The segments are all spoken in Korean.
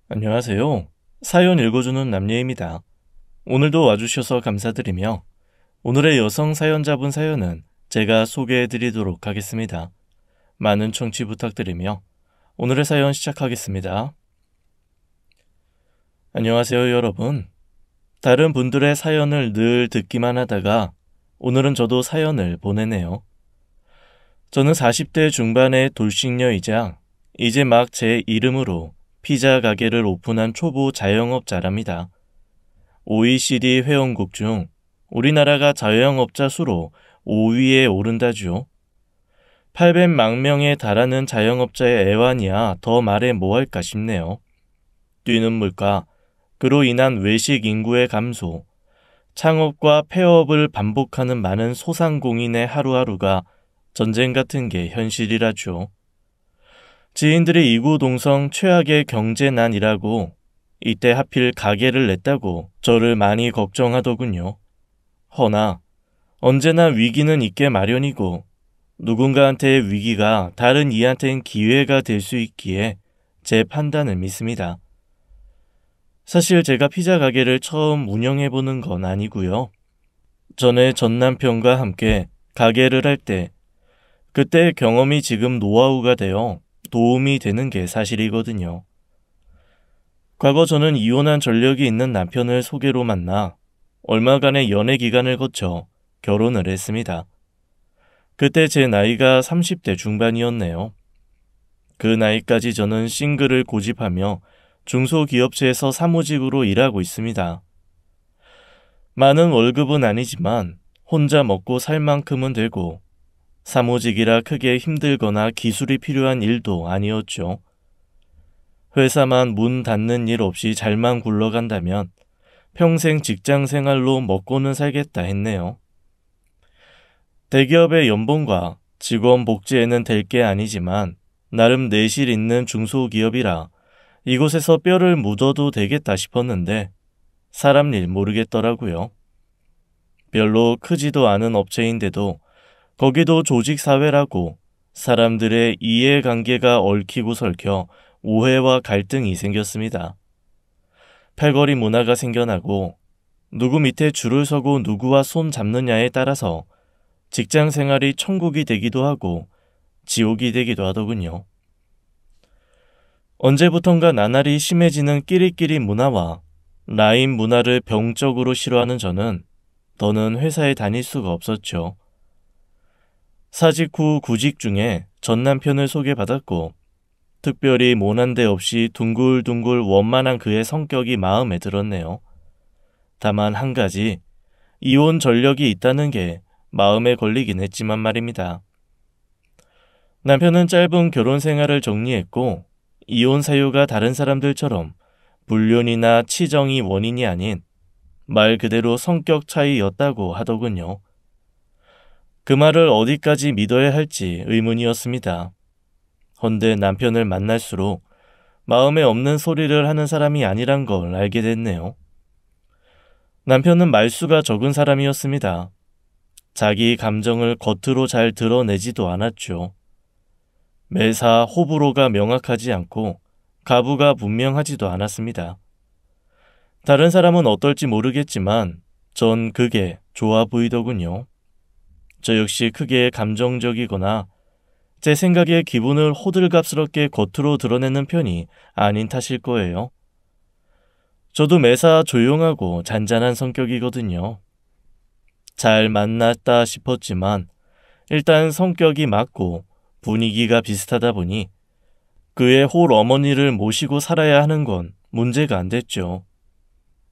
안녕하세요. 사연 읽어주는 남예입니다. 오늘도 와주셔서 감사드리며 오늘의 여성 사연자분 사연은 제가 소개해드리도록 하겠습니다. 많은 청취 부탁드리며 오늘의 사연 시작하겠습니다. 안녕하세요, 여러분. 다른 분들의 사연을 늘 듣기만 하다가 오늘은 저도 사연을 보내네요. 저는 40대 중반의 돌싱녀이자 이제 막 제 이름으로 피자 가게를 오픈한 초보 자영업자랍니다. OECD 회원국 중 우리나라가 자영업자 수로 5위에 오른다죠. 800만 명에 달하는 자영업자의 애환이야 더 말해 뭐할까 싶네요. 뛰는 물가, 그로 인한 외식 인구의 감소, 창업과 폐업을 반복하는 많은 소상공인의 하루하루가 전쟁 같은 게 현실이라죠. 지인들이 이구동성 최악의 경제난이라고 이때 하필 가게를 냈다고 저를 많이 걱정하더군요. 허나 언제나 위기는 있게 마련이고 누군가한테의 위기가 다른 이한테는 기회가 될 수 있기에 제 판단을 믿습니다. 사실 제가 피자 가게를 처음 운영해보는 건 아니고요. 전에 전 남편과 함께 가게를 할 때 그때의 경험이 지금 노하우가 되어 도움이 되는 게 사실이거든요. 과거 저는 이혼한 전력이 있는 남편을 소개로 만나 얼마간의 연애 기간을 거쳐 결혼을 했습니다. 그때 제 나이가 30대 중반이었네요. 그 나이까지 저는 싱글을 고집하며 중소기업체에서 사무직으로 일하고 있습니다. 많은 월급은 아니지만 혼자 먹고 살 만큼은 되고 사무직이라 크게 힘들거나 기술이 필요한 일도 아니었죠. 회사만 문 닫는 일 없이 잘만 굴러간다면 평생 직장 생활로 먹고는 살겠다 했네요. 대기업의 연봉과 직원 복지에는 될 게 아니지만 나름 내실 있는 중소기업이라 이곳에서 뼈를 묻어도 되겠다 싶었는데 사람 일 모르겠더라고요. 별로 크지도 않은 업체인데도 거기도 조직사회라고 사람들의 이해관계가 얽히고 설켜 오해와 갈등이 생겼습니다. 팔걸이 문화가 생겨나고 누구 밑에 줄을 서고 누구와 손 잡느냐에 따라서 직장 생활이 천국이 되기도 하고 지옥이 되기도 하더군요. 언제부턴가 나날이 심해지는 끼리끼리 문화와 라인 문화를 병적으로 싫어하는 저는 더는 회사에 다닐 수가 없었죠. 사직 후 구직 중에 전 남편을 소개받았고 특별히 모난 데 없이 둥글둥글 원만한 그의 성격이 마음에 들었네요. 다만 한 가지, 이혼 전력이 있다는 게 마음에 걸리긴 했지만 말입니다. 남편은 짧은 결혼 생활을 정리했고 이혼 사유가 다른 사람들처럼 불륜이나 치정이 원인이 아닌 말 그대로 성격 차이였다고 하더군요. 그 말을 어디까지 믿어야 할지 의문이었습니다. 헌데 남편을 만날수록 마음에 없는 소리를 하는 사람이 아니란 걸 알게 됐네요. 남편은 말수가 적은 사람이었습니다. 자기 감정을 겉으로 잘 드러내지도 않았죠. 매사 호불호가 명확하지 않고 가부가 분명하지도 않았습니다. 다른 사람은 어떨지 모르겠지만 전 그게 좋아 보이더군요. 저 역시 크게 감정적이거나 제 생각에 기분을 호들갑스럽게 겉으로 드러내는 편이 아닌 탓일 거예요. 저도 매사 조용하고 잔잔한 성격이거든요. 잘 만났다 싶었지만 일단 성격이 맞고 분위기가 비슷하다 보니 그의 홀 어머니를 모시고 살아야 하는 건 문제가 안 됐죠.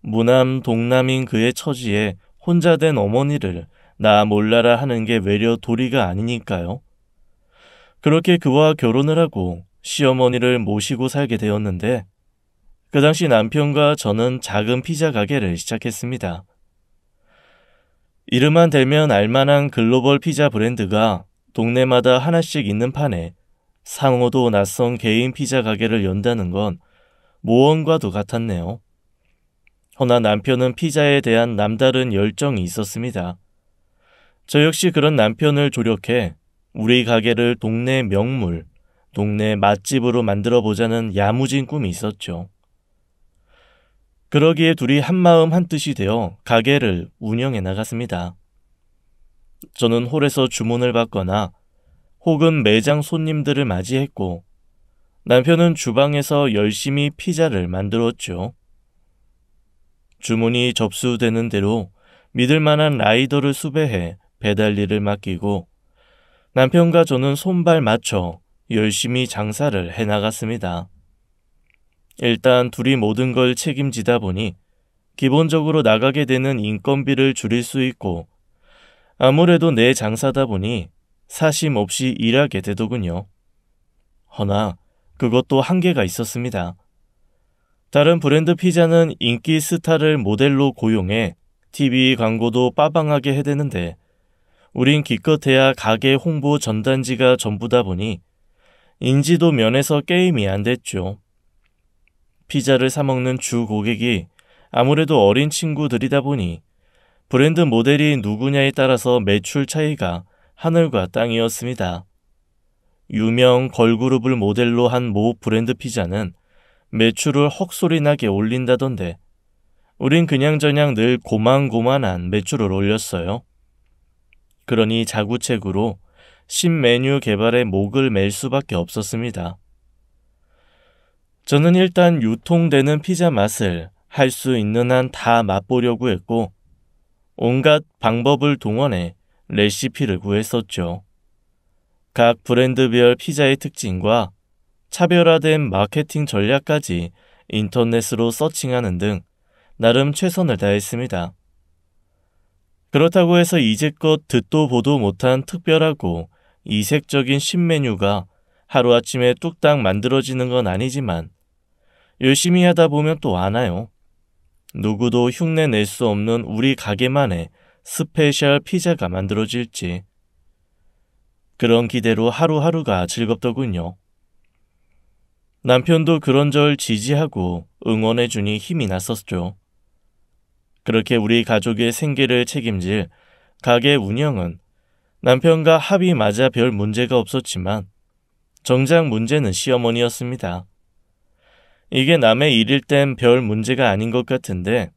무남 동남인 그의 처지에 혼자 된 어머니를 나 몰라라 하는 게 외려 도리가 아니니까요. 그렇게 그와 결혼을 하고 시어머니를 모시고 살게 되었는데 그 당시 남편과 저는 작은 피자 가게를 시작했습니다. 이름만 대면 알만한 글로벌 피자 브랜드가 동네마다 하나씩 있는 판에 상호도 낯선 개인 피자 가게를 연다는 건 모험과도 같았네요. 허나 남편은 피자에 대한 남다른 열정이 있었습니다. 저 역시 그런 남편을 조력해 우리 가게를 동네 명물, 동네 맛집으로 만들어 보자는 야무진 꿈이 있었죠. 그러기에 둘이 한마음 한뜻이 되어 가게를 운영해 나갔습니다. 저는 홀에서 주문을 받거나 혹은 매장 손님들을 맞이했고 남편은 주방에서 열심히 피자를 만들었죠. 주문이 접수되는 대로 믿을 만한 라이더를 수배해 배달 일을 맡기고 남편과 저는 손발 맞춰 열심히 장사를 해나갔습니다. 일단 둘이 모든 걸 책임지다 보니 기본적으로 나가게 되는 인건비를 줄일 수 있고 아무래도 내 장사다 보니 사심 없이 일하게 되더군요. 허나 그것도 한계가 있었습니다. 다른 브랜드 피자는 인기 스타를 모델로 고용해 TV 광고도 빠방하게 해대는데 우린 기껏해야 가게 홍보 전단지가 전부다 보니 인지도 면에서 게임이 안 됐죠. 피자를 사먹는 주 고객이 아무래도 어린 친구들이다 보니 브랜드 모델이 누구냐에 따라서 매출 차이가 하늘과 땅이었습니다. 유명 걸그룹을 모델로 한 모 브랜드 피자는 매출을 헉소리나게 올린다던데 우린 그냥저냥 늘 고만고만한 매출을 올렸어요. 그러니 자구책으로 신메뉴 개발에 목을 맬 수밖에 없었습니다. 저는 일단 유통되는 피자 맛을 할 수 있는 한 다 맛보려고 했고 온갖 방법을 동원해 레시피를 구했었죠. 각 브랜드별 피자의 특징과 차별화된 마케팅 전략까지 인터넷으로 서칭하는 등 나름 최선을 다했습니다. 그렇다고 해서 이제껏 듣도 보도 못한 특별하고 이색적인 신메뉴가 하루아침에 뚝딱 만들어지는 건 아니지만 열심히 하다 보면 또 아나요. 누구도 흉내 낼 수 없는 우리 가게만의 스페셜 피자가 만들어질지. 그런 기대로 하루하루가 즐겁더군요. 남편도 그런저럴 지지하고 응원해주니 힘이 났었죠. 그렇게 우리 가족의 생계를 책임질 가게 운영은 남편과 합이 맞아 별 문제가 없었지만 정작 문제는 시어머니였습니다. 이게 남의 일일 땐 별 문제가 아닌 것 같은데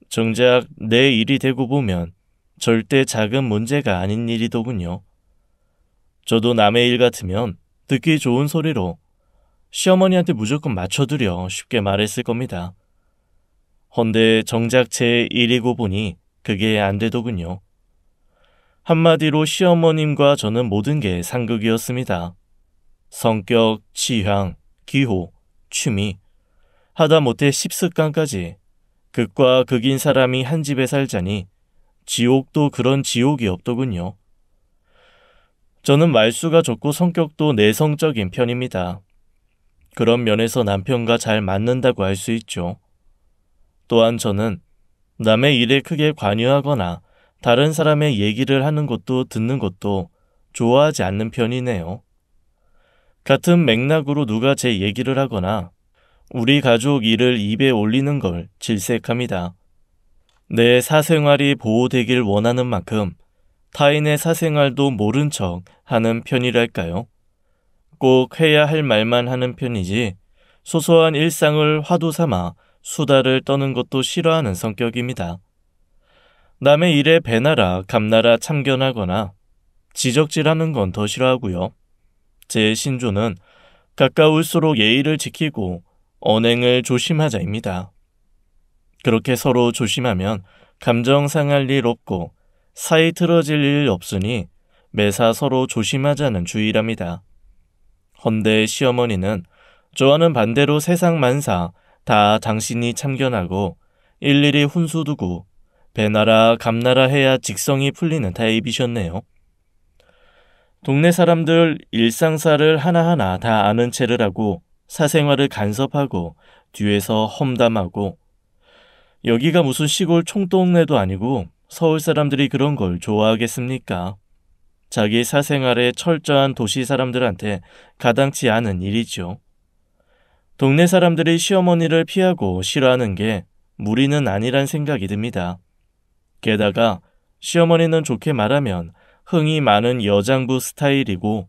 정작 내 일이 되고 보면 절대 작은 문제가 아닌 일이더군요. 저도 남의 일 같으면 듣기 좋은 소리로 시어머니한테 무조건 맞춰두려 쉽게 말했을 겁니다. 헌데 정작 제 일이고 보니 그게 안 되더군요. 한마디로 시어머님과 저는 모든 게 상극이었습니다. 성격, 취향, 기호, 취미, 하다못해 식습관까지 극과 극인 사람이 한 집에 살자니 지옥도 그런 지옥이 없더군요. 저는 말수가 적고 성격도 내성적인 편입니다. 그런 면에서 남편과 잘 맞는다고 할 수 있죠. 또한 저는 남의 일에 크게 관여하거나 다른 사람의 얘기를 하는 것도 듣는 것도 좋아하지 않는 편이네요. 같은 맥락으로 누가 제 얘기를 하거나 우리 가족 일을 입에 올리는 걸 질색합니다. 내 사생활이 보호되길 원하는 만큼 타인의 사생활도 모른 척 하는 편이랄까요? 꼭 해야 할 말만 하는 편이지 소소한 일상을 화두 삼아 수다를 떠는 것도 싫어하는 성격입니다. 남의 일에 배나라 감나라 참견하거나 지적질하는 건 더 싫어하고요. 제 신조는 가까울수록 예의를 지키고 언행을 조심하자입니다. 그렇게 서로 조심하면 감정 상할 일 없고 사이 틀어질 일 없으니 매사 서로 조심하자는 주의랍니다. 헌데 시어머니는 저와는 반대로 세상 만사 다 당신이 참견하고 일일이 훈수 두고 배나라 감나라 해야 직성이 풀리는 타입이셨네요. 동네 사람들 일상사를 하나하나 다 아는 체를 하고 사생활을 간섭하고 뒤에서 험담하고 여기가 무슨 시골 총동네도 아니고 서울 사람들이 그런 걸 좋아하겠습니까? 자기 사생활에 철저한 도시 사람들한테 가당치 않은 일이죠. 동네 사람들이 시어머니를 피하고 싫어하는 게 무리는 아니란 생각이 듭니다. 게다가 시어머니는 좋게 말하면 흥이 많은 여장부 스타일이고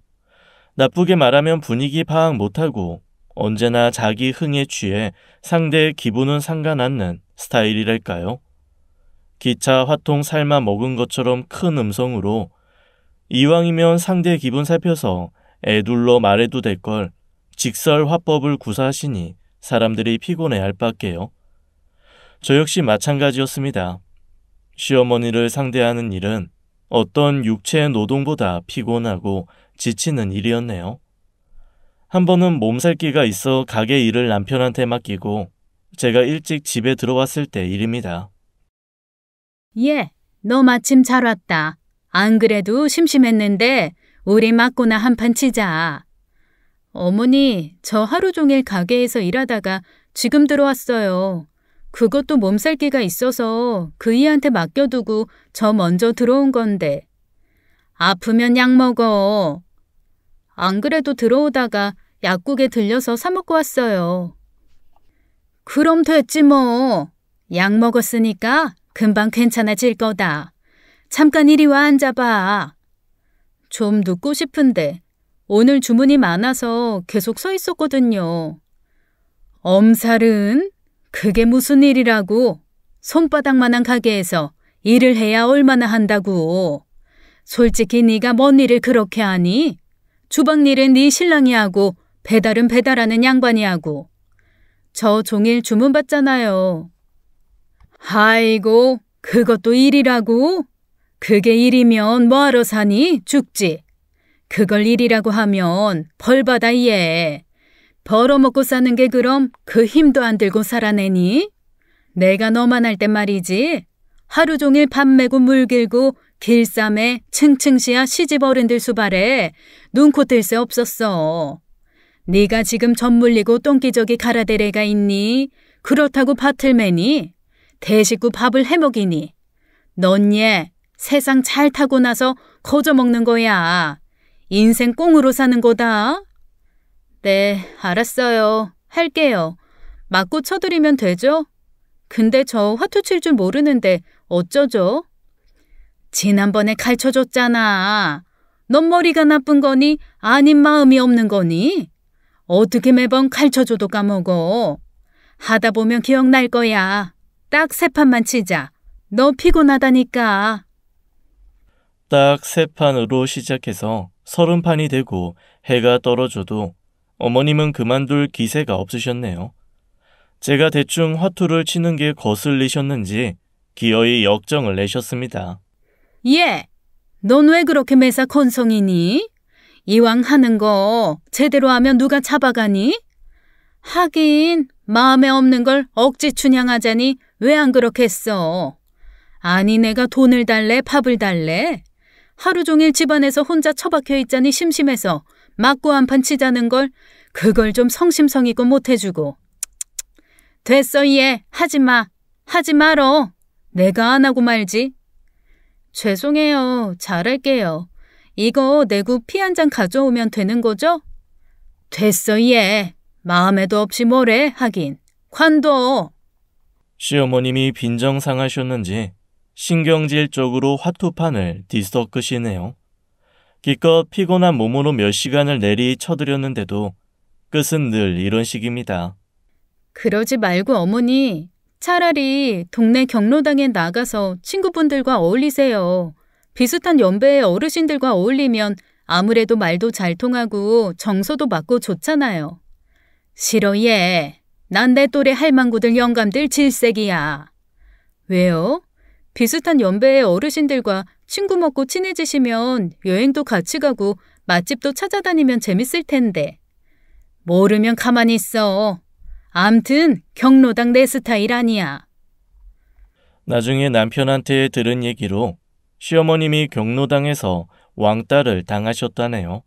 나쁘게 말하면 분위기 파악 못하고 언제나 자기 흥에 취해 상대의 기분은 상관 않는 스타일이랄까요? 기차 화통 삶아 먹은 것처럼 큰 음성으로 이왕이면 상대 기분 살펴서 애둘러 말해도 될 걸 직설 화법을 구사하시니 사람들이 피곤해할 밖에요. 저 역시 마찬가지였습니다. 시어머니를 상대하는 일은 어떤 육체의 노동보다 피곤하고 지치는 일이었네요. 한 번은 몸살기가 있어 가게 일을 남편한테 맡기고 제가 일찍 집에 들어왔을 때 일입니다. 예, 너 마침 잘 왔다. 안 그래도 심심했는데 우리 맞고나 한판 치자. 어머니, 저 하루 종일 가게에서 일하다가 지금 들어왔어요. 그것도 몸살기가 있어서 그이한테 맡겨두고 저 먼저 들어온 건데. 아프면 약 먹어. 안 그래도 들어오다가 약국에 들려서 사 먹고 왔어요. 그럼 됐지 뭐. 약 먹었으니까 금방 괜찮아질 거다. 잠깐 이리 와 앉아봐. 좀 눕고 싶은데 오늘 주문이 많아서 계속 서 있었거든요. 엄살은? 그게 무슨 일이라고? 손바닥만한 가게에서 일을 해야 얼마나 한다고. 솔직히 네가 뭔 일을 그렇게 하니? 주방 일은 네 신랑이 하고 배달은 배달하는 양반이 하고. 저 종일 주문 받잖아요. 아이고, 그것도 일이라고? 그게 일이면 뭐하러 사니? 죽지. 그걸 일이라고 하면 벌 받아 얘. 벌어먹고 사는 게 그럼 그 힘도 안 들고 살아내니? 내가 너만 할 땐 말이지. 하루 종일 밥 메고 물 길고 길쌈에 층층시야 시집 어른들 수발에 눈코 뜰 새 없었어. 네가 지금 젖 물리고 똥기저귀 갈아댈 애가 있니? 그렇다고 밭을 매니? 대식구 밥을 해먹이니? 넌 얘 세상 잘 타고 나서 거저 먹는 거야. 인생 꽁으로 사는 거다. 네, 알았어요. 할게요. 맞고 쳐드리면 되죠? 근데 저 화투 칠 줄 모르는데 어쩌죠? 지난번에 가르쳐줬잖아. 넌 머리가 나쁜 거니? 아닌 마음이 없는 거니? 어떻게 매번 가르쳐줘도 까먹어. 하다 보면 기억날 거야. 딱 3판만 치자. 너 피곤하다니까. 딱 3판으로 시작해서 30판이 되고 해가 떨어져도 어머님은 그만둘 기세가 없으셨네요. 제가 대충 화투를 치는 게 거슬리셨는지 기어이 역정을 내셨습니다. 예, 넌 왜 그렇게 매사 건성이니? 이왕 하는 거 제대로 하면 누가 잡아가니? 하긴 마음에 없는 걸 억지 춘향하자니 왜 안 그렇게 했어? 아니 내가 돈을 달래 밥을 달래? 하루 종일 집안에서 혼자 처박혀 있자니 심심해서 맞고 한판 치자는 걸 그걸 좀 성심성의껏 못해주고. 됐어 얘 하지마. 하지 말어. 내가 안 하고 말지. 죄송해요. 잘할게요. 이거 내고 피 한 잔 가져오면 되는 거죠? 됐어 얘. 마음에도 없이 뭐래 하긴. 관둬. 시어머님이 빈정상하셨는지 신경질적으로 화투판을 뒤섞으시네요. 기껏 피곤한 몸으로 몇 시간을 내리 쳐드렸는데도 끝은 늘 이런 식입니다. 그러지 말고 어머니, 차라리 동네 경로당에 나가서 친구분들과 어울리세요. 비슷한 연배의 어르신들과 어울리면 아무래도 말도 잘 통하고 정서도 맞고 좋잖아요. 싫어 얘. 난 내 또래 할망구들 영감들 질색이야. 왜요? 비슷한 연배의 어르신들과 친구 먹고 친해지시면 여행도 같이 가고 맛집도 찾아다니면 재밌을 텐데. 모르면 가만히 있어. 암튼 경로당 내 스타일 아니야. 나중에 남편한테 들은 얘기로 시어머님이 경로당에서 왕따를 당하셨다네요.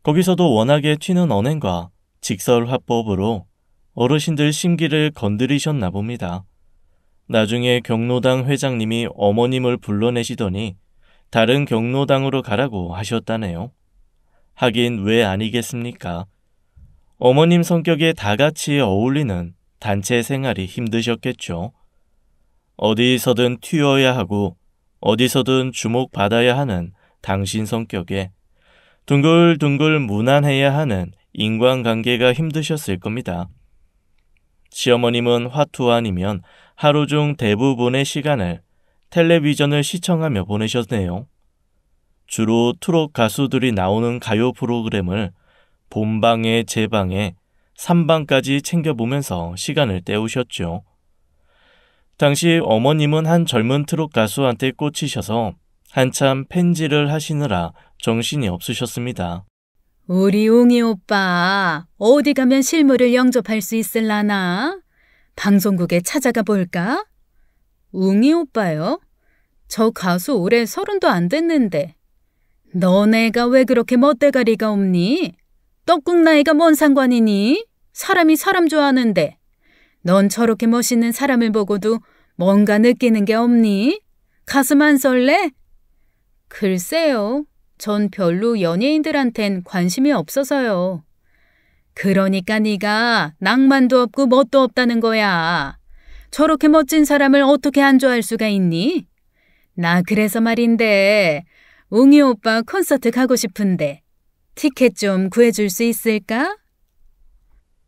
거기서도 워낙에 튀는 언행과 직설화법으로 어르신들 심기를 건드리셨나 봅니다. 나중에 경로당 회장님이 어머님을 불러내시더니 다른 경로당으로 가라고 하셨다네요. 하긴 왜 아니겠습니까? 어머님 성격에 다 같이 어울리는 단체 생활이 힘드셨겠죠. 어디서든 튀어야 하고 어디서든 주목받아야 하는 당신 성격에 둥글둥글 무난해야 하는 인간관계가 힘드셨을 겁니다. 시어머님은 화투 아니면 하루 중 대부분의 시간을 텔레비전을 시청하며 보내셨네요. 주로 트롯 가수들이 나오는 가요 프로그램을 본방에 제방에 3방까지 챙겨보면서 시간을 때우셨죠. 당시 어머님은 한 젊은 트롯 가수한테 꽂히셔서 한참 팬질을 하시느라 정신이 없으셨습니다. 우리 웅이 오빠 어디 가면 실물을 영접할 수 있을라나? 방송국에 찾아가 볼까? 웅이 오빠요? 저 가수 올해 30도 안 됐는데. 너네가 왜 그렇게 멋대가리가 없니? 떡국 나이가 뭔 상관이니? 사람이 사람 좋아하는데. 넌 저렇게 멋있는 사람을 보고도 뭔가 느끼는 게 없니? 가슴 안 설레? 글쎄요. 전 별로 연예인들한텐 관심이 없어서요. 그러니까 네가 낭만도 없고 멋도 없다는 거야. 저렇게 멋진 사람을 어떻게 안 좋아할 수가 있니? 나 그래서 말인데 웅이 오빠 콘서트 가고 싶은데 티켓 좀 구해줄 수 있을까?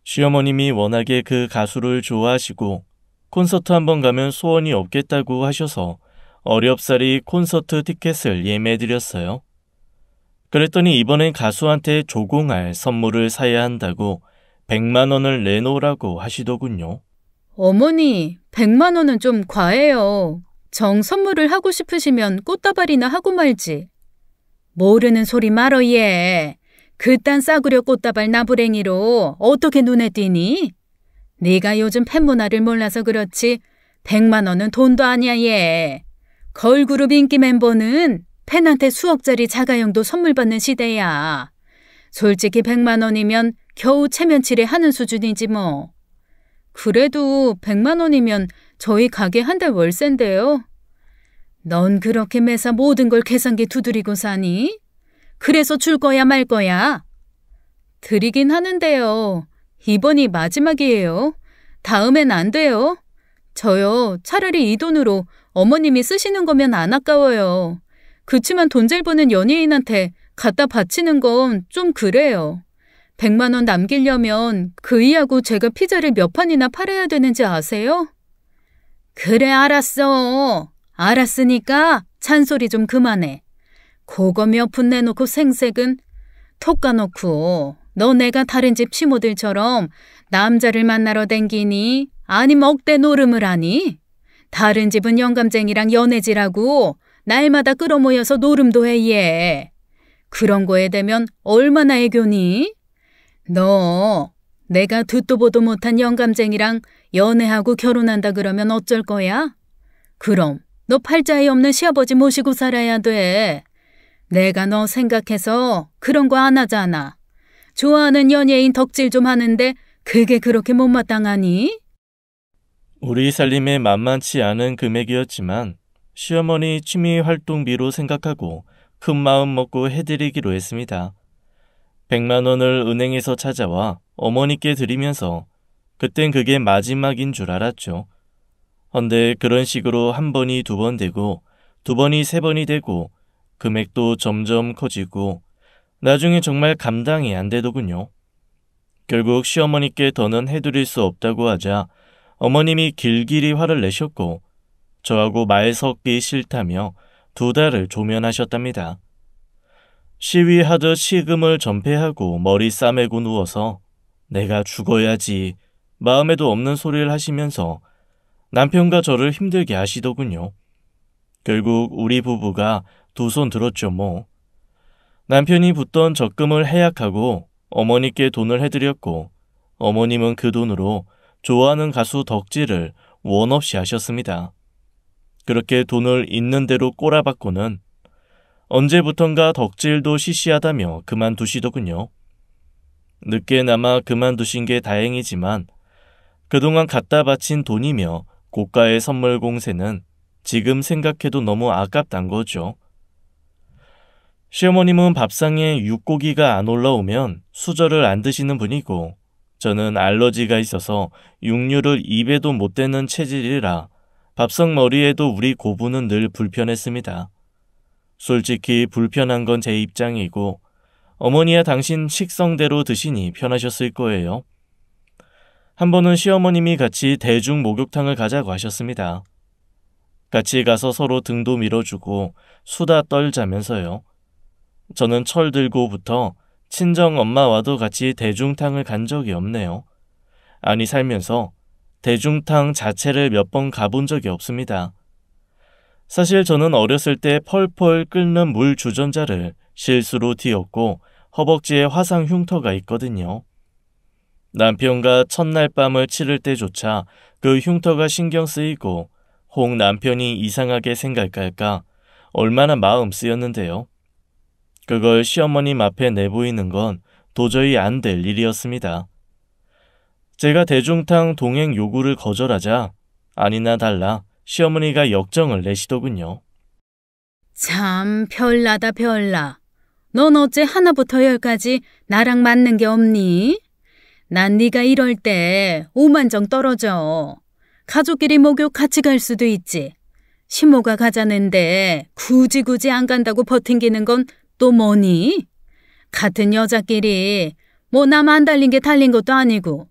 시어머님이 워낙에 그 가수를 좋아하시고 콘서트 한번 가면 소원이 없겠다고 하셔서 어렵사리 콘서트 티켓을 예매해드렸어요. 그랬더니 이번엔 가수한테 조공할 선물을 사야 한다고 100만 원을 내놓으라고 하시더군요. 어머니, 100만 원은 좀 과해요. 정 선물을 하고 싶으시면 꽃다발이나 하고 말지. 모르는 소리 말어 얘. 그딴 싸구려 꽃다발 나부랭이로 어떻게 눈에 띄니? 네가 요즘 팬 문화를 몰라서 그렇지 100만 원은 돈도 아니야 얘. 걸그룹 인기 멤버는 팬한테 수억짜리 자가용도 선물 받는 시대야. 솔직히 100만 원이면 겨우 체면치레 하는 수준이지 뭐. 그래도 100만 원이면 저희 가게 한 달 월세인데요. 넌 그렇게 매사 모든 걸 계산기 두드리고 사니? 그래서 줄 거야 말 거야? 드리긴 하는데요. 이번이 마지막이에요. 다음엔 안 돼요. 저요, 차라리 이 돈으로 어머님이 쓰시는 거면 안 아까워요. 그치만 돈 잘 버는 연예인한테 갖다 바치는 건 좀 그래요. 100만 원 남기려면 그 이하고 제가 피자를 몇 판이나 팔아야 되는지 아세요? 그래 알았어. 알았으니까 잔소리 좀 그만해. 그거 몇 푼 내놓고 생색은 톡 까놓고 너 내가 다른 집 치모들처럼 남자를 만나러 댕기니? 아니 먹대 노름을 하니? 다른 집은 영감쟁이랑 연애질하고 날마다 끌어모여서 노름도 해 얘. 그런 거에 대면 얼마나 애교니? 너 내가 듣도 보도 못한 영감쟁이랑 연애하고 결혼한다 그러면 어쩔 거야? 그럼 너 팔자에 없는 시아버지 모시고 살아야 돼. 내가 너 생각해서 그런 거 안 하잖아. 좋아하는 연예인 덕질 좀 하는데 그게 그렇게 못마땅하니? 우리 살림에 만만치 않은 금액이었지만 시어머니 취미 활동비로 생각하고 큰 마음 먹고 해드리기로 했습니다. 100만 원을 은행에서 찾아와 어머니께 드리면서 그땐 그게 마지막인 줄 알았죠. 헌데 그런 식으로 한 번이 두 번 되고 두 번이 세 번이 되고 금액도 점점 커지고 나중에 정말 감당이 안 되더군요. 결국 시어머니께 더는 해드릴 수 없다고 하자 어머님이 길길이 화를 내셨고 저하고 말 섞기 싫다며 2달을 조면하셨답니다. 시위하듯 식음을 전폐하고 머리 싸매고 누워서 내가 죽어야지 마음에도 없는 소리를 하시면서 남편과 저를 힘들게 하시더군요. 결국 우리 부부가 두 손 들었죠 뭐. 남편이 붓던 적금을 해약하고 어머니께 돈을 해드렸고 어머님은 그 돈으로 좋아하는 가수 덕질을 원 없이 하셨습니다. 그렇게 돈을 있는 대로 꼬라박고는 언제부턴가 덕질도 시시하다며 그만두시더군요. 늦게나마 그만두신 게 다행이지만 그동안 갖다 바친 돈이며 고가의 선물 공세는 지금 생각해도 너무 아깝단 거죠. 시어머님은 밥상에 육고기가 안 올라오면 수저를 안 드시는 분이고 저는 알러지가 있어서 육류를 입에도 못 대는 체질이라 밥상 머리에도 우리 고부는 늘 불편했습니다. 솔직히 불편한 건 제 입장이고 어머니야 당신 식성대로 드시니 편하셨을 거예요. 한 번은 시어머님이 같이 대중 목욕탕을 가자고 하셨습니다. 같이 가서 서로 등도 밀어주고 수다 떨자면서요. 저는 철 들고부터 친정 엄마와도 같이 대중탕을 간 적이 없네요. 아니 살면서 대중탕 자체를 몇 번 가본 적이 없습니다. 사실 저는 어렸을 때 펄펄 끓는 물 주전자를 실수로 뒤엎고 허벅지에 화상 흉터가 있거든요. 남편과 첫날 밤을 치를 때조차 그 흉터가 신경 쓰이고 혹 남편이 이상하게 생각할까 얼마나 마음 쓰였는데요. 그걸 시어머님 앞에 내보이는 건 도저히 안 될 일이었습니다. 제가 대중탕 동행 요구를 거절하자 아니나 달라 시어머니가 역정을 내시더군요. 참 별나다 별나. 넌 어째 하나부터 열까지 나랑 맞는 게 없니? 난 네가 이럴 때 오만정 떨어져. 가족끼리 목욕 같이 갈 수도 있지. 시모가 가자는데 굳이 안 간다고 버팅기는 건 또 뭐니? 같은 여자끼리 뭐 남 안 달린 게 달린 것도 아니고.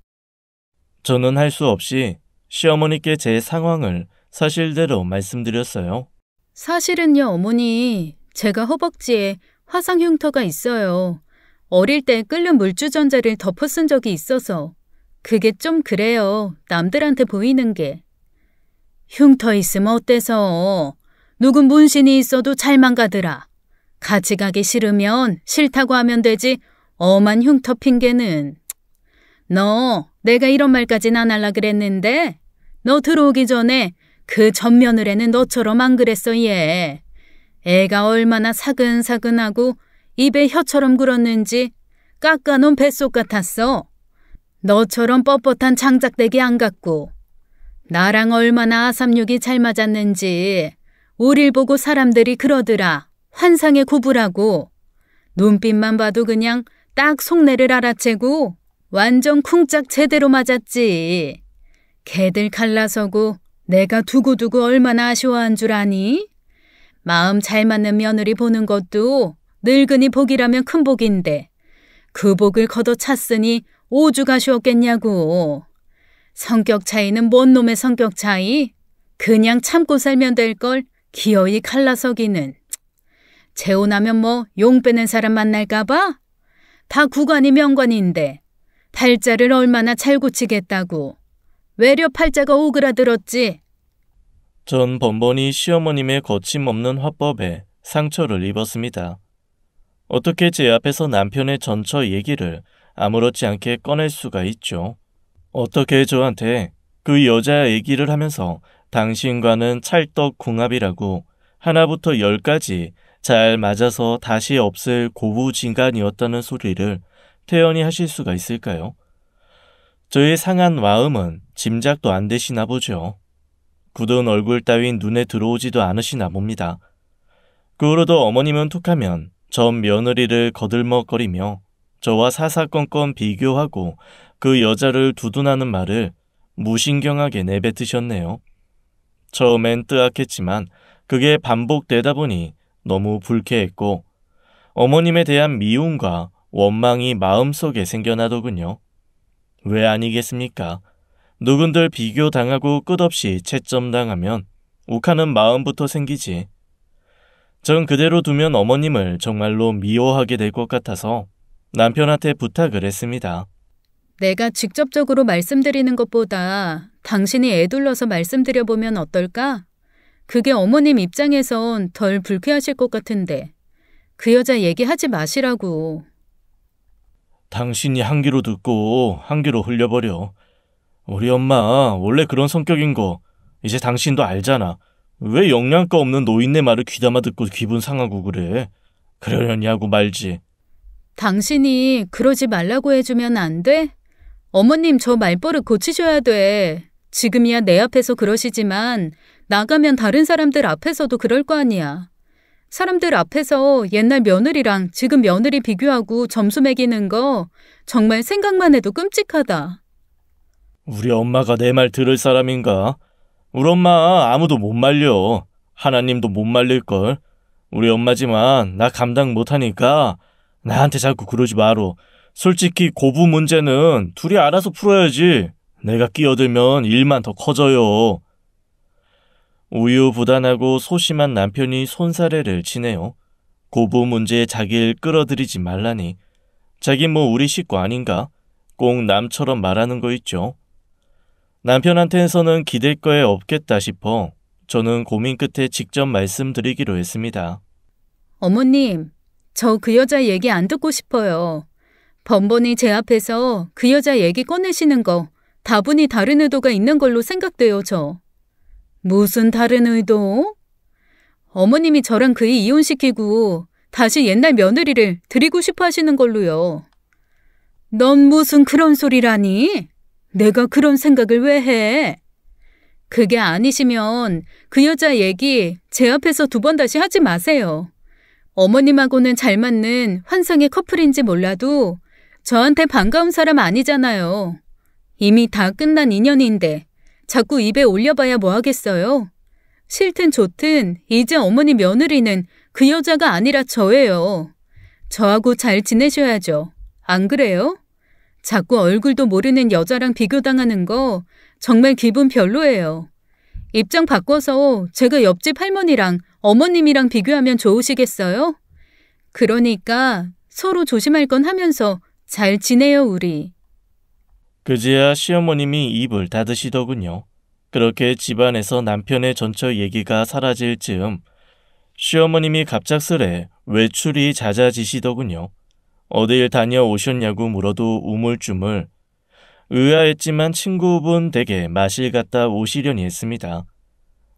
저는 할 수 없이 시어머니께 제 상황을 사실대로 말씀드렸어요. 사실은요, 어머니. 제가 허벅지에 화상 흉터가 있어요. 어릴 때 끓는 물주전자를 덮어 쓴 적이 있어서. 그게 좀 그래요. 남들한테 보이는 게. 흉터 있으면 어때서? 누군 문신이 있어도 잘만 가더라. 같이 가기 싫으면 싫다고 하면 되지. 엄한 흉터 핑계는. 너 내가 이런 말까진 안 하려 그랬는데 너 들어오기 전에 그 전 며느리는 너처럼 안 그랬어 얘. 애가 얼마나 사근사근하고 입에 혀처럼 굴었는지 깎아놓은 뱃속 같았어. 너처럼 뻣뻣한 장작대기 안 갖고. 나랑 얼마나 아삼육이 잘 맞았는지 우릴 보고 사람들이 그러더라. 환상의 구부라고. 눈빛만 봐도 그냥 딱 속내를 알아채고 완전 쿵짝 제대로 맞았지. 걔들 갈라서고 내가 두고두고 얼마나 아쉬워한 줄 아니? 마음 잘 맞는 며느리 보는 것도 늙은이 복이라면 큰 복인데 그 복을 걷어찼으니 오죽 아쉬웠겠냐고. 성격 차이는 뭔 놈의 성격 차이? 그냥 참고 살면 될 걸 기어이 갈라서기는. 재혼하면 뭐 용 빼는 사람 만날까 봐? 다 구관이 명관인데 팔자를 얼마나 잘 고치겠다고. 외려 팔자가 오그라들었지. 전 번번이 시어머님의 거침없는 화법에 상처를 입었습니다. 어떻게 제 앞에서 남편의 전처 얘기를 아무렇지 않게 꺼낼 수가 있죠. 어떻게 저한테 그 여자 얘기를 하면서 당신과는 찰떡궁합이라고 하나부터 10까지 잘 맞아서 다시 없을 고부진간이었다는 소리를 태연히 하실 수가 있을까요? 저의 상한 마음은 짐작도 안 되시나 보죠. 굳은 얼굴 따윈 눈에 들어오지도 않으시나 봅니다. 그 후로도 어머님은 툭하면 전 며느리를 거들먹거리며 저와 사사건건 비교하고 그 여자를 두둔하는 말을 무신경하게 내뱉으셨네요. 처음엔 뜨악했지만 그게 반복되다 보니 너무 불쾌했고 어머님에 대한 미움과 원망이 마음속에 생겨나더군요. 왜 아니겠습니까? 누군들 비교당하고 끝없이 채점당하면 욱하는 마음부터 생기지. 전 그대로 두면 어머님을 정말로 미워하게 될 것 같아서 남편한테 부탁을 했습니다. 내가 직접적으로 말씀드리는 것보다 당신이 애둘러서 말씀드려보면 어떨까? 그게 어머님 입장에선 덜 불쾌하실 것 같은데. 그 여자 얘기하지 마시라고. 당신이 한 귀로 듣고 한 귀로 흘려버려. 우리 엄마 원래 그런 성격인 거 이제 당신도 알잖아. 왜 영양가 없는 노인네 말을 귀담아 듣고 기분 상하고 그래. 그러려냐고 말지. 당신이 그러지 말라고 해주면 안 돼? 어머님 저 말버릇 고치셔야 돼. 지금이야 내 앞에서 그러시지만 나가면 다른 사람들 앞에서도 그럴 거 아니야. 사람들 앞에서 옛날 며느리랑 지금 며느리 비교하고 점수 매기는 거 정말 생각만 해도 끔찍하다. 우리 엄마가 내 말 들을 사람인가? 우리 엄마 아무도 못 말려. 하나님도 못 말릴걸. 우리 엄마지만 나 감당 못하니까 나한테 자꾸 그러지 마로. 솔직히 고부 문제는 둘이 알아서 풀어야지. 내가 끼어들면 일만 더 커져요. 우유부단하고 소심한 남편이 손사래를 치네요. 고부 문제에 자기를 끌어들이지 말라니. 자긴 뭐 우리 식구 아닌가? 꼭 남처럼 말하는 거 있죠. 남편한테서는 기댈 거에 없겠다 싶어 저는 고민 끝에 직접 말씀드리기로 했습니다. 어머님, 저 그 여자 얘기 안 듣고 싶어요. 번번이 제 앞에서 그 여자 얘기 꺼내시는 거 다분히 다른 의도가 있는 걸로 생각돼요, 저. 무슨 다른 의도? 어머님이 저랑 그이 이혼시키고 다시 옛날 며느리를 드리고 싶어 하시는 걸로요. 넌 무슨 그런 소리라니? 내가 그런 생각을 왜 해? 그게 아니시면 그 여자 얘기 제 앞에서 두 번 다시 하지 마세요. 어머님하고는 잘 맞는 환상의 커플인지 몰라도 저한테 반가운 사람 아니잖아요. 이미 다 끝난 인연인데 자꾸 입에 올려봐야 뭐 하겠어요? 싫든 좋든 이제 어머니 며느리는 그 여자가 아니라 저예요. 저하고 잘 지내셔야죠. 안 그래요? 자꾸 얼굴도 모르는 여자랑 비교당하는 거 정말 기분 별로예요. 입장 바꿔서 제가 옆집 할머니랑 어머님이랑 비교하면 좋으시겠어요? 그러니까 서로 조심할 건 하면서 잘 지내요, 우리. 그제야 시어머님이 입을 닫으시더군요. 그렇게 집안에서 남편의 전처 얘기가 사라질 즈음 시어머님이 갑작스레 외출이 잦아지시더군요. 어딜 다녀오셨냐고 물어도 우물쭈물. 의아했지만 친구분 댁에 마실 갔다 오시려니 했습니다.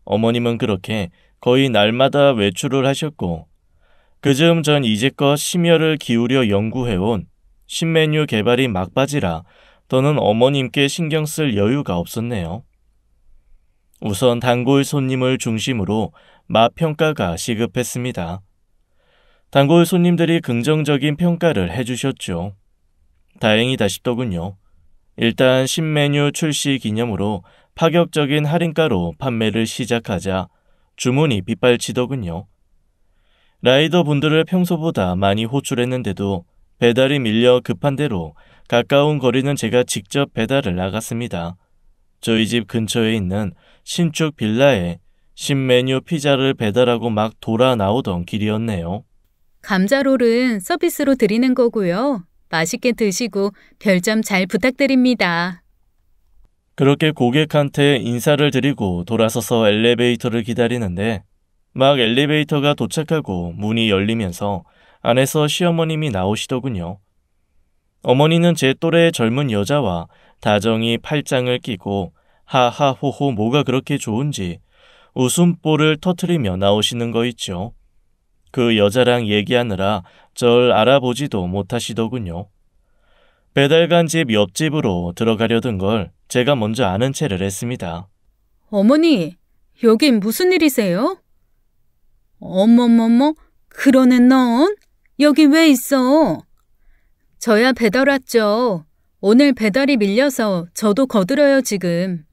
어머님은 그렇게 거의 날마다 외출을 하셨고 그즈음 전 이제껏 심혈을 기울여 연구해온 신메뉴 개발이 막바지라 더는 어머님께 신경 쓸 여유가 없었네요. 우선 단골 손님을 중심으로 맛 평가가 시급했습니다. 단골 손님들이 긍정적인 평가를 해주셨죠. 다행이다 싶더군요. 일단 신메뉴 출시 기념으로 파격적인 할인가로 판매를 시작하자 주문이 빗발치더군요. 라이더 분들을 평소보다 많이 호출했는데도 배달이 밀려 급한 대로 가까운 거리는 제가 직접 배달을 나갔습니다. 저희 집 근처에 있는 신축 빌라에 신메뉴 피자를 배달하고 막 돌아 나오던 길이었네요. 감자롤은 서비스로 드리는 거고요. 맛있게 드시고 별점 잘 부탁드립니다. 그렇게 고객한테 인사를 드리고 돌아서서 엘리베이터를 기다리는데 막 엘리베이터가 도착하고 문이 열리면서 안에서 시어머님이 나오시더군요. 어머니는 제 또래의 젊은 여자와 다정히 팔짱을 끼고 하하호호 뭐가 그렇게 좋은지 웃음보를 터트리며 나오시는 거 있죠. 그 여자랑 얘기하느라 절 알아보지도 못하시더군요. 배달간 집 옆집으로 들어가려던 걸 제가 먼저 아는 체를 했습니다. 어머니, 여긴 무슨 일이세요? 어머머머, 그러는 넌? 여기 왜 있어? 저야 배달 왔죠. 오늘 배달이 밀려서 저도 거들어요, 지금.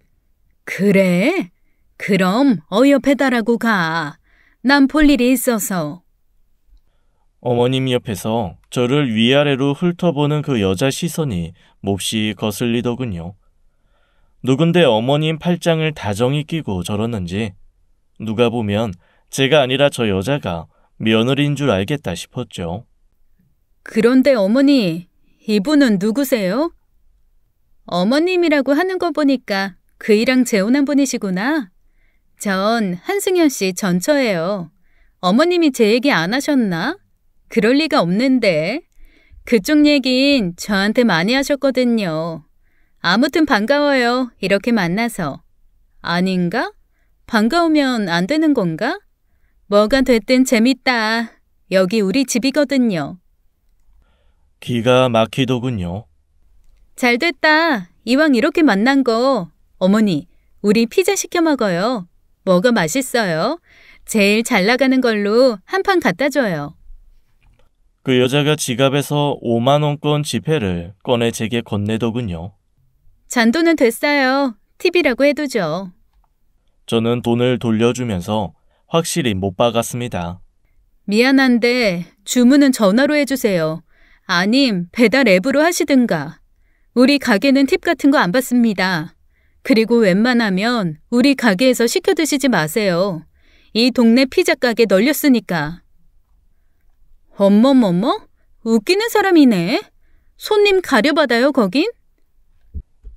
그래? 그럼 어여 배달하고 가. 난 볼 일이 있어서. 어머님 옆에서 저를 위아래로 훑어보는 그 여자 시선이 몹시 거슬리더군요. 누군데 어머님 팔짱을 다정히 끼고 저러는지 누가 보면 제가 아니라 저 여자가 며느리인 줄 알겠다 싶었죠. 그런데 어머니, 이분은 누구세요? 어머님이라고 하는 거 보니까 그이랑 재혼한 분이시구나. 전 한승현 씨 전처예요. 어머님이 제 얘기 안 하셨나? 그럴 리가 없는데. 그쪽 얘긴 저한테 많이 하셨거든요. 아무튼 반가워요. 이렇게 만나서. 아닌가? 반가우면 안 되는 건가? 뭐가 됐든 재밌다. 여기 우리 집이거든요. 기가 막히더군요. 잘 됐다. 이왕 이렇게 만난 거. 어머니, 우리 피자 시켜 먹어요. 뭐가 맛있어요? 제일 잘 나가는 걸로 한 판 갖다 줘요. 그 여자가 지갑에서 5만 원권 지폐를 꺼내 제게 건네더군요. 잔돈은 됐어요. 팁이라고 해두죠. 저는 돈을 돌려주면서 확실히 못 박았습니다. 미안한데 주문은 전화로 해주세요. 아님 배달 앱으로 하시든가. 우리 가게는 팁 같은 거 안 받습니다. 그리고 웬만하면 우리 가게에서 시켜 드시지 마세요. 이 동네 피자 가게 널렸으니까. 어머머머? 웃기는 사람이네. 손님 가려받아요, 거긴?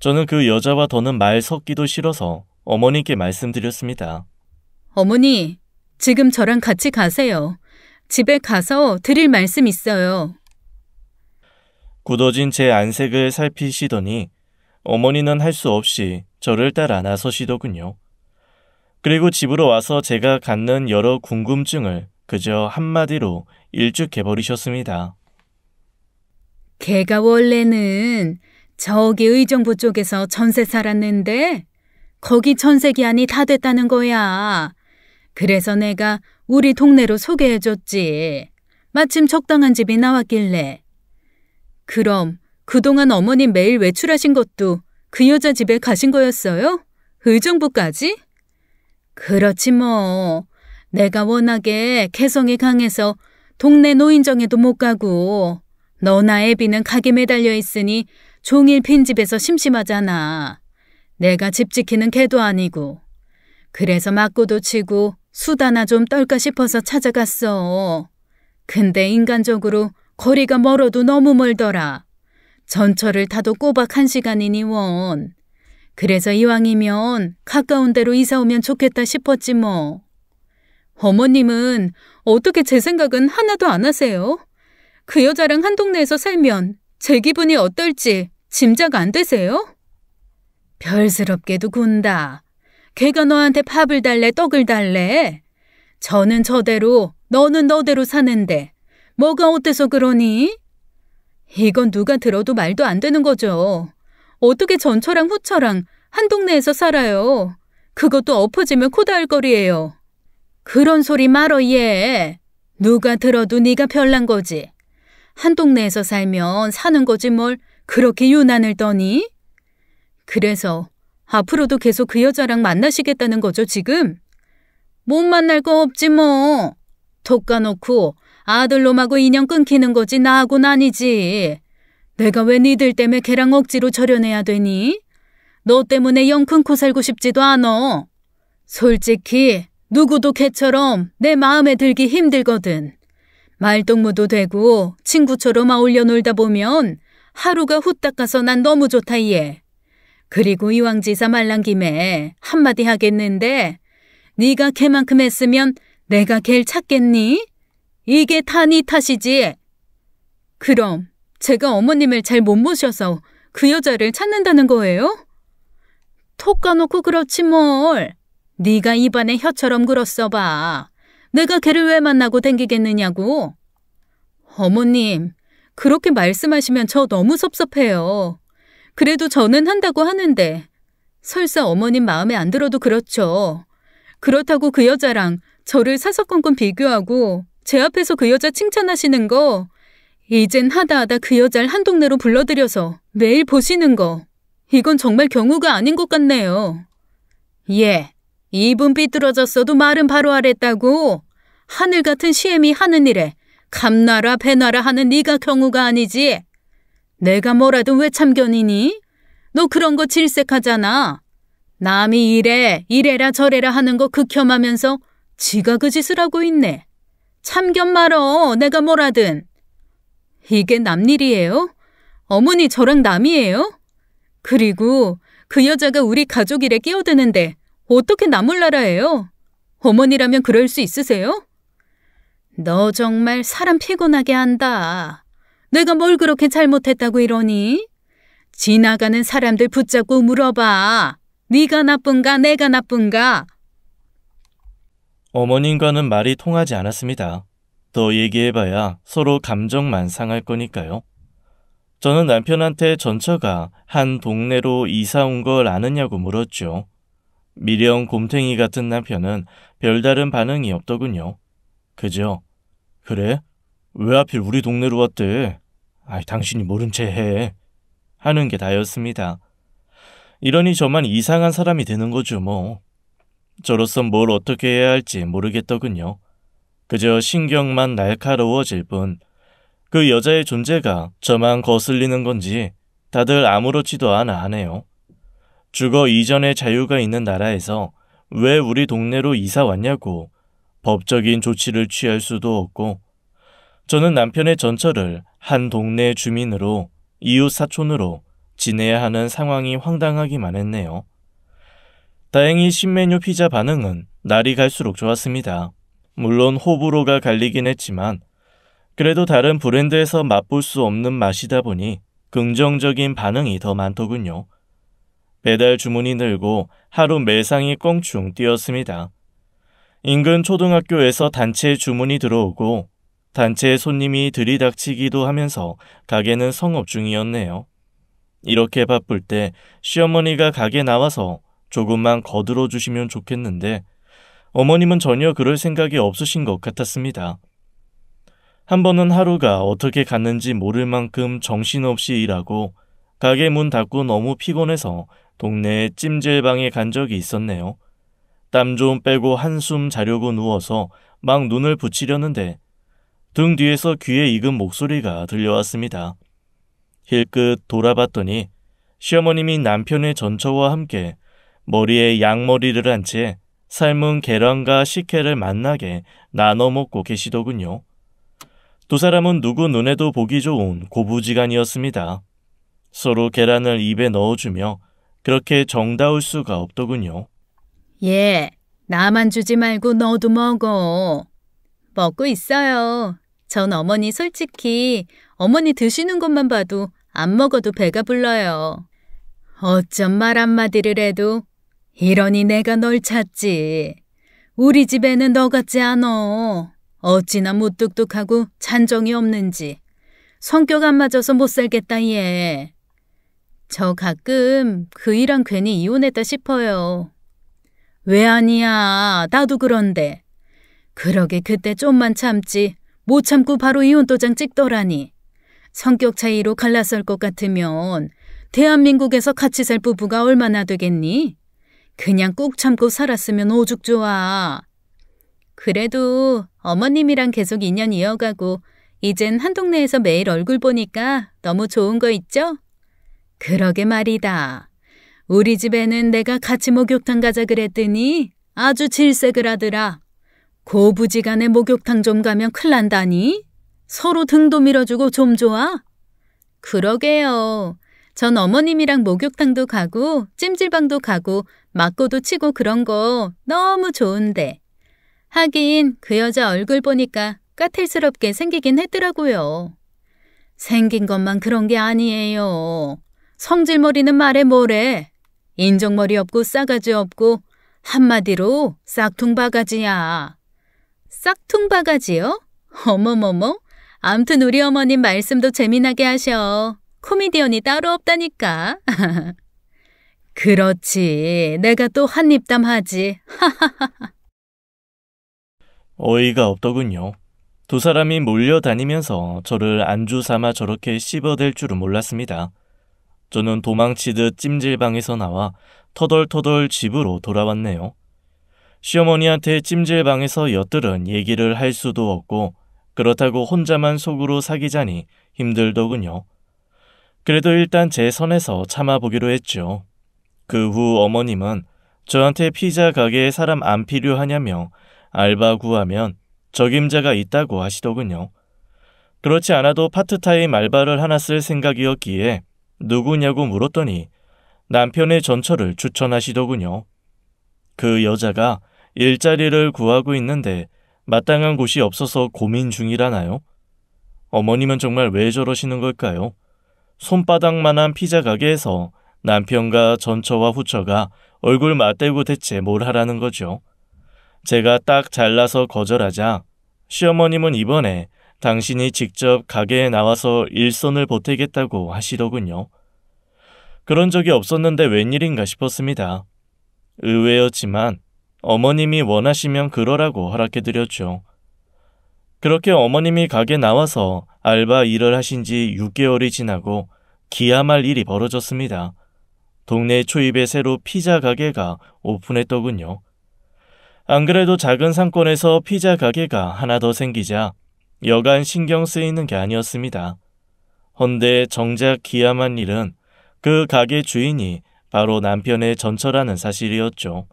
저는 그 여자와 더는 말 섞기도 싫어서 어머니께 말씀드렸습니다. 어머니, 지금 저랑 같이 가세요. 집에 가서 드릴 말씀 있어요. 굳어진 제 안색을 살피시더니 어머니는 할 수 없이 저를 따라 나서시더군요. 그리고 집으로 와서 제가 갖는 여러 궁금증을 그저 한마디로 일축해버리셨습니다. 걔가 원래는 저기 의정부 쪽에서 전세 살았는데 거기 전세 기한이 다 됐다는 거야. 그래서 내가 우리 동네로 소개해줬지. 마침 적당한 집이 나왔길래. 그럼 그동안 어머님 매일 외출하신 것도 그 여자 집에 가신 거였어요? 의정부까지? 그렇지 뭐. 내가 워낙에 개성이 강해서 동네 노인정에도 못 가고 너나 애비는 가게 매달려 있으니 종일 빈집에서 심심하잖아. 내가 집 지키는 개도 아니고. 그래서 맞고도 치고 수다나 좀 떨까 싶어서 찾아갔어. 근데 인간적으로 거리가 멀어도 너무 멀더라. 전철을 타도 꼬박 1시간이니 원. 그래서 이왕이면 가까운 데로 이사 오면 좋겠다 싶었지 뭐. 어머님은 어떻게 제 생각은 하나도 안 하세요? 그 여자랑 한 동네에서 살면 제 기분이 어떨지 짐작 안 되세요? 별스럽게도 군다. 걔가 너한테 밥을 달래 떡을 달래. 저는 저대로 너는 너대로 사는데 뭐가 어때서 그러니? 이건 누가 들어도 말도 안 되는 거죠. 어떻게 전처랑 후처랑 한 동네에서 살아요. 그것도 엎어지면 코 닿을 거리예요. 그런 소리 말어 얘. 누가 들어도 네가 별난 거지. 한 동네에서 살면 사는 거지 뭘 그렇게 유난을 떠니? 그래서 앞으로도 계속 그 여자랑 만나시겠다는 거죠 지금? 못 만날 거 없지 뭐. 톡 까놓고 아들놈하고 인연 끊기는 거지 나하고는 아니지. 내가 왜 니들 때문에 걔랑 억지로 절연해야 되니? 너 때문에 영 끊고 살고 싶지도 않어. 솔직히 누구도 걔처럼 내 마음에 들기 힘들거든. 말동무도 되고 친구처럼 어울려 놀다 보면 하루가 후딱 가서 난 너무 좋다 얘. 그리고 이왕지사 말란 김에 한마디 하겠는데 네가 걔만큼 했으면 내가 걔를 찾겠니? 이게 다 네 탓이지. 그럼 제가 어머님을 잘 못 모셔서 그 여자를 찾는다는 거예요? 톡 까놓고 그렇지 뭘. 네가 입안에 혀처럼 굴었어 봐. 내가 걔를 왜 만나고 댕기겠느냐고. 어머님, 그렇게 말씀하시면 저 너무 섭섭해요. 그래도 저는 한다고 하는데 설사 어머님 마음에 안 들어도 그렇죠. 그렇다고 그 여자랑 저를 사사건건 비교하고 제 앞에서 그 여자 칭찬하시는 거 이젠 하다하다 그 여자를 한 동네로 불러들여서 매일 보시는 거 이건 정말 경우가 아닌 것 같네요. 예, 입은 삐뚤어졌어도 말은 바로 하랬다고. 하늘 같은 시애미 하는 일에 감나라 배나라 하는 네가 경우가 아니지. 내가 뭐라든 왜 참견이니? 너 그런 거 질색하잖아. 남이 이래라 저래라 하는 거 극혐하면서 지가 그 짓을 하고 있네. 참견 말어. 내가 뭐라든. 이게 남일이에요? 어머니 저랑 남이에요? 그리고 그 여자가 우리 가족 일에 끼어드는데 어떻게 나 몰라라예요? 어머니라면 그럴 수 있으세요? 너 정말 사람 피곤하게 한다. 내가 뭘 그렇게 잘못했다고 이러니? 지나가는 사람들 붙잡고 물어봐. 네가 나쁜가 내가 나쁜가? 어머님과는 말이 통하지 않았습니다. 더 얘기해봐야 서로 감정만 상할 거니까요. 저는 남편한테 전처가 한 동네로 이사 온 걸 아느냐고 물었죠. 미령 곰탱이 같은 남편은 별다른 반응이 없더군요. 그저 그래? 왜 하필 우리 동네로 왔대? 아이, 당신이 모른 채 해. 하는 게 다였습니다. 이러니 저만 이상한 사람이 되는 거죠 뭐. 저로선 뭘 어떻게 해야 할지 모르겠더군요. 그저 신경만 날카로워질 뿐 그 여자의 존재가 저만 거슬리는 건지 다들 아무렇지도 않아 하네요. 주거 이전의 자유가 있는 나라에서 왜 우리 동네로 이사 왔냐고 법적인 조치를 취할 수도 없고 저는 남편의 전처를 한 동네 주민으로 이웃 사촌으로 지내야 하는 상황이 황당하기만 했네요. 다행히 신메뉴 피자 반응은 날이 갈수록 좋았습니다. 물론 호불호가 갈리긴 했지만 그래도 다른 브랜드에서 맛볼 수 없는 맛이다 보니 긍정적인 반응이 더 많더군요. 배달 주문이 늘고 하루 매상이 껑충 뛰었습니다. 인근 초등학교에서 단체 주문이 들어오고 단체 손님이 들이닥치기도 하면서 가게는 성업 중이었네요. 이렇게 바쁠 때 시어머니가 가게 나와서 조금만 거들어 주시면 좋겠는데 어머님은 전혀 그럴 생각이 없으신 것 같았습니다. 한 번은 하루가 어떻게 갔는지 모를 만큼 정신없이 일하고 가게 문 닫고 너무 피곤해서 동네에 찜질방에 간 적이 있었네요. 땀 좀 빼고 한숨 자려고 누워서 막 눈을 붙이려는데 등 뒤에서 귀에 익은 목소리가 들려왔습니다. 힐끗 돌아봤더니 시어머님이 남편의 전처와 함께 머리에 양머리를 한 채 삶은 계란과 식혜를 맛나게 나눠 먹고 계시더군요. 두 사람은 누구 눈에도 보기 좋은 고부지간이었습니다. 서로 계란을 입에 넣어주며 그렇게 정다울 수가 없더군요. 예, 나만 주지 말고 너도 먹어. 먹고 있어요. 전 어머니 솔직히 어머니 드시는 것만 봐도 안 먹어도 배가 불러요. 어쩜 말 한마디를 해도 이러니 내가 널 찾지. 우리 집에는 너 같지 않어. 어찌나 무뚝뚝하고 잔정이 없는지. 성격 안 맞아서 못 살겠다 얘. 저 가끔 그 일랑 괜히 이혼했다 싶어요. 왜 아니야. 나도 그런데. 그러게 그때 좀만 참지. 못 참고 바로 이혼 도장 찍더라니. 성격 차이로 갈라설 것 같으면 대한민국에서 같이 살 부부가 얼마나 되겠니? 그냥 꾹 참고 살았으면 오죽 좋아. 그래도 어머님이랑 계속 인연 이어가고 이젠 한 동네에서 매일 얼굴 보니까 너무 좋은 거 있죠? 그러게 말이다. 우리 집에는 내가 같이 목욕탕 가자 그랬더니 아주 질색을 하더라. 고부지간에 목욕탕 좀 가면 큰일 난다니? 서로 등도 밀어주고 좀 좋아? 그러게요. 전 어머님이랑 목욕탕도 가고 찜질방도 가고 맞고도 치고 그런 거 너무 좋은데. 하긴 그 여자 얼굴 보니까 까탈스럽게 생기긴 했더라고요. 생긴 것만 그런 게 아니에요. 성질머리는 말해 뭐래. 인정머리 없고 싸가지 없고 한마디로 싹퉁바가지야. 싹퉁바가지요? 어머머머. 암튼 우리 어머님 말씀도 재미나게 하셔. 코미디언이 따로 없다니까. 그렇지. 내가 또 한입담 하지. 어이가 없더군요. 두 사람이 몰려다니면서 저를 안주 삼아 저렇게 씹어댈 줄은 몰랐습니다. 저는 도망치듯 찜질방에서 나와 터덜터덜 집으로 돌아왔네요. 시어머니한테 찜질방에서 엿들은 얘기를 할 수도 없고 그렇다고 혼자만 속으로 사귀자니 힘들더군요. 그래도 일단 제 선에서 참아보기로 했죠. 그 후 어머님은 저한테 피자 가게에 사람 안 필요하냐며 알바 구하면 적임자가 있다고 하시더군요. 그렇지 않아도 파트타임 알바를 하나 쓸 생각이었기에 누구냐고 물었더니 남편의 전처를 추천하시더군요. 그 여자가 일자리를 구하고 있는데 마땅한 곳이 없어서 고민 중이라나요? 어머님은 정말 왜 저러시는 걸까요? 손바닥만한 피자 가게에서 남편과 전처와 후처가 얼굴 맞대고 대체 뭘 하라는 거죠? 제가 딱 잘라서 거절하자 시어머님은 이번에 당신이 직접 가게에 나와서 일손을 보태겠다고 하시더군요. 그런 적이 없었는데 웬일인가 싶었습니다. 의외였지만 어머님이 원하시면 그러라고 허락해드렸죠. 그렇게 어머님이 가게 나와서 알바 일을 하신 지 6개월이 지나고 기야 말 일이 벌어졌습니다. 동네 초입에 새로 피자 가게가 오픈했더군요. 안 그래도 작은 상권에서 피자 가게가 하나 더 생기자 여간 신경 쓰이는 게 아니었습니다. 헌데 정작 기함한 일은 그 가게 주인이 바로 남편의 전처라는 사실이었죠.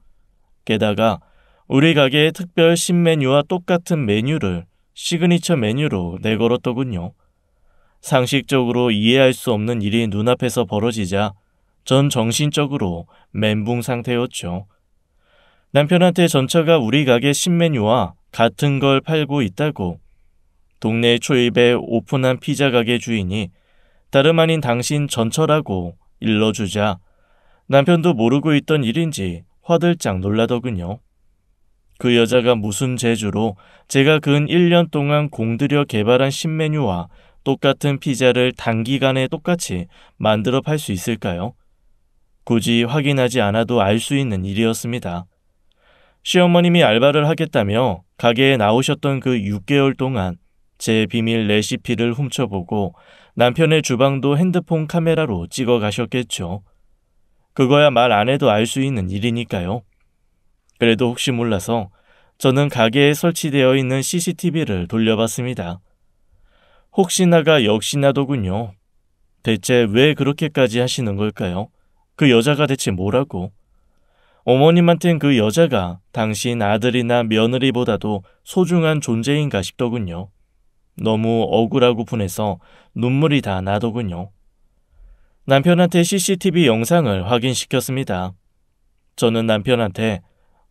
게다가 우리 가게의 특별 신메뉴와 똑같은 메뉴를 시그니처 메뉴로 내걸었더군요. 상식적으로 이해할 수 없는 일이 눈앞에서 벌어지자 전 정신적으로 멘붕 상태였죠. 남편한테 전처가 우리 가게 신메뉴와 같은 걸 팔고 있다고 동네 초입에 오픈한 피자 가게 주인이 다름 아닌 당신 전처라고 일러주자 남편도 모르고 있던 일인지 화들짝 놀라더군요. 그 여자가 무슨 재주로 제가 근 1년 동안 공들여 개발한 신메뉴와 똑같은 피자를 단기간에 똑같이 만들어 팔 수 있을까요? 굳이 확인하지 않아도 알 수 있는 일이었습니다. 시어머님이 알바를 하겠다며 가게에 나오셨던 그 6개월 동안 제 비밀 레시피를 훔쳐보고 남편의 주방도 핸드폰 카메라로 찍어 가셨겠죠. 그거야 말 안 해도 알 수 있는 일이니까요. 그래도 혹시 몰라서 저는 가게에 설치되어 있는 CCTV를 돌려봤습니다. 혹시나가 역시나더군요. 대체 왜 그렇게까지 하시는 걸까요? 그 여자가 대체 뭐라고? 어머님한텐 그 여자가 당신 아들이나 며느리보다도 소중한 존재인가 싶더군요. 너무 억울하고 분해서 눈물이 다 나더군요. 남편한테 CCTV 영상을 확인시켰습니다. 저는 남편한테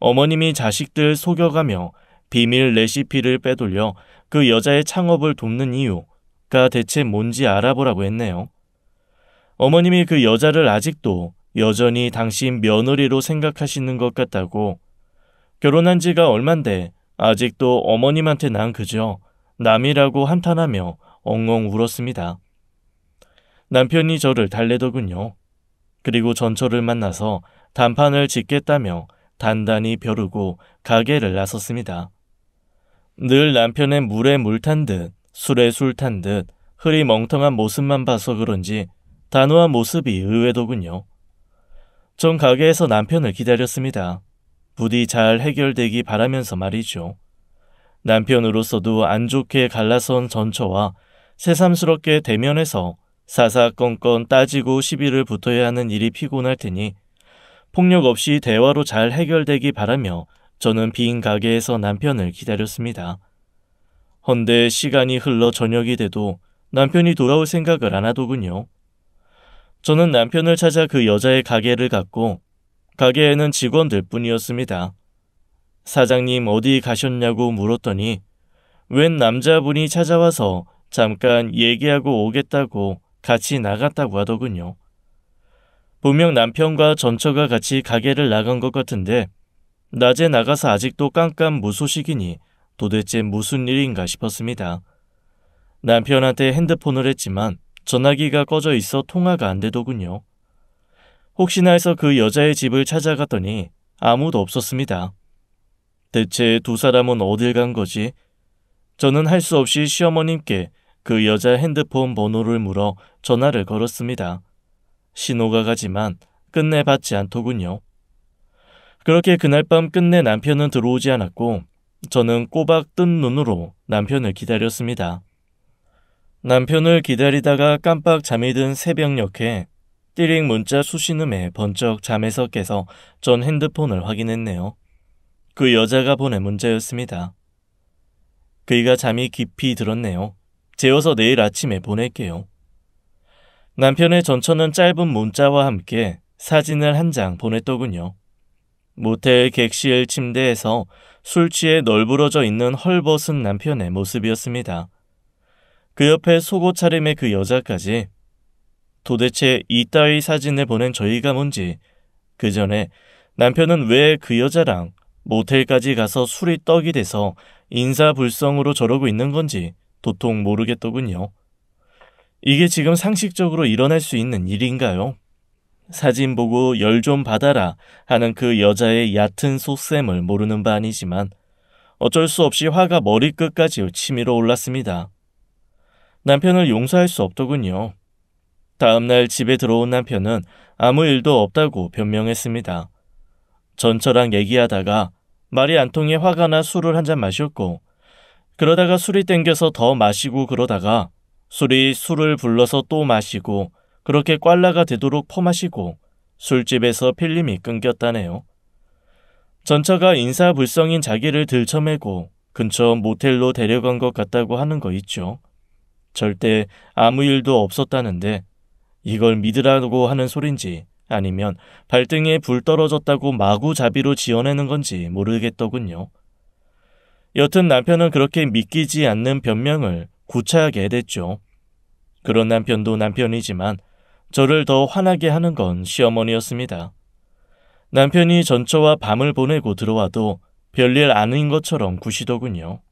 어머님이 자식들 속여가며 비밀 레시피를 빼돌려 그 여자의 창업을 돕는 이유가 대체 뭔지 알아보라고 했네요. 어머님이 그 여자를 아직도 여전히 당신 며느리로 생각하시는 것 같다고, 결혼한 지가 얼만데 아직도 어머님한테 난 그저 남이라고 한탄하며 엉엉 울었습니다. 남편이 저를 달래더군요. 그리고 전처를 만나서 단판을 짓겠다며 단단히 벼르고 가게를 나섰습니다. 늘 남편의 물에 물 탄 듯 술에 술 탄 듯 흐리멍텅한 모습만 봐서 그런지 단호한 모습이 의외더군요. 전 가게에서 남편을 기다렸습니다. 부디 잘 해결되기 바라면서 말이죠. 남편으로서도 안 좋게 갈라선 전처와 새삼스럽게 대면해서 사사건건 따지고 시비를 붙어야 하는 일이 피곤할 테니 폭력 없이 대화로 잘 해결되기 바라며 저는 빈 가게에서 남편을 기다렸습니다. 헌데 시간이 흘러 저녁이 돼도 남편이 돌아올 생각을 안 하더군요. 저는 남편을 찾아 그 여자의 가게를 갔고 가게에는 직원들 뿐이었습니다. 사장님 어디 가셨냐고 물었더니 웬 남자분이 찾아와서 잠깐 얘기하고 오겠다고 같이 나갔다고 하더군요. 분명 남편과 전처가 같이 가게를 나간 것 같은데 낮에 나가서 아직도 깜깜무소식이니 도대체 무슨 일인가 싶었습니다. 남편한테 핸드폰을 했지만 전화기가 꺼져 있어 통화가 안 되더군요. 혹시나 해서 그 여자의 집을 찾아갔더니 아무도 없었습니다. 대체 두 사람은 어딜 간 거지? 저는 할 수 없이 시어머님께 그 여자 핸드폰 번호를 물어 전화를 걸었습니다. 신호가 가지만 끝내 받지 않더군요. 그렇게 그날 밤 끝내 남편은 들어오지 않았고 저는 꼬박 뜬 눈으로 남편을 기다렸습니다. 남편을 기다리다가 깜빡 잠이 든 새벽녘에 띠링 문자 수신음에 번쩍 잠에서 깨서 전 핸드폰을 확인했네요. 그 여자가 보낸 문자였습니다. 그이가 잠이 깊이 들었네요. 재워서 내일 아침에 보낼게요. 남편의 전처는 짧은 문자와 함께 사진을 한 장 보냈더군요. 모텔 객실 침대에서 술 취해 널브러져 있는 헐벗은 남편의 모습이었습니다. 그 옆에 속옷 차림의 그 여자까지. 도대체 이따위 사진을 보낸 저희가 뭔지, 그 전에 남편은 왜 그 여자랑 모텔까지 가서 술이 떡이 돼서 인사불성으로 저러고 있는 건지 도통 모르겠더군요. 이게 지금 상식적으로 일어날 수 있는 일인가요? 사진 보고 열 좀 받아라 하는 그 여자의 얕은 속셈을 모르는 바 아니지만 어쩔 수 없이 화가 머리끝까지 치밀어 올랐습니다. 남편을 용서할 수 없더군요. 다음날 집에 들어온 남편은 아무 일도 없다고 변명했습니다. 전처랑 얘기하다가 말이 안 통해 화가 나 술을 한 잔 마셨고, 그러다가 술이 땡겨서 더 마시고 그러다가 술이 술을 불러서 또 마시고, 그렇게 꽐라가 되도록 퍼마시고 술집에서 필름이 끊겼다네요. 전처가 인사불성인 자기를 들쳐매고 근처 모텔로 데려간 것 같다고 하는 거 있죠. 절대 아무 일도 없었다는데 이걸 믿으라고 하는 소린지 아니면 발등에 불 떨어졌다고 마구잡이로 지어내는 건지 모르겠더군요. 여튼 남편은 그렇게 믿기지 않는 변명을 구차하게 해댔죠. 그런 남편도 남편이지만 저를 더 화나게 하는 건 시어머니였습니다. 남편이 전처와 밤을 보내고 들어와도 별일 아닌 것처럼 구시더군요.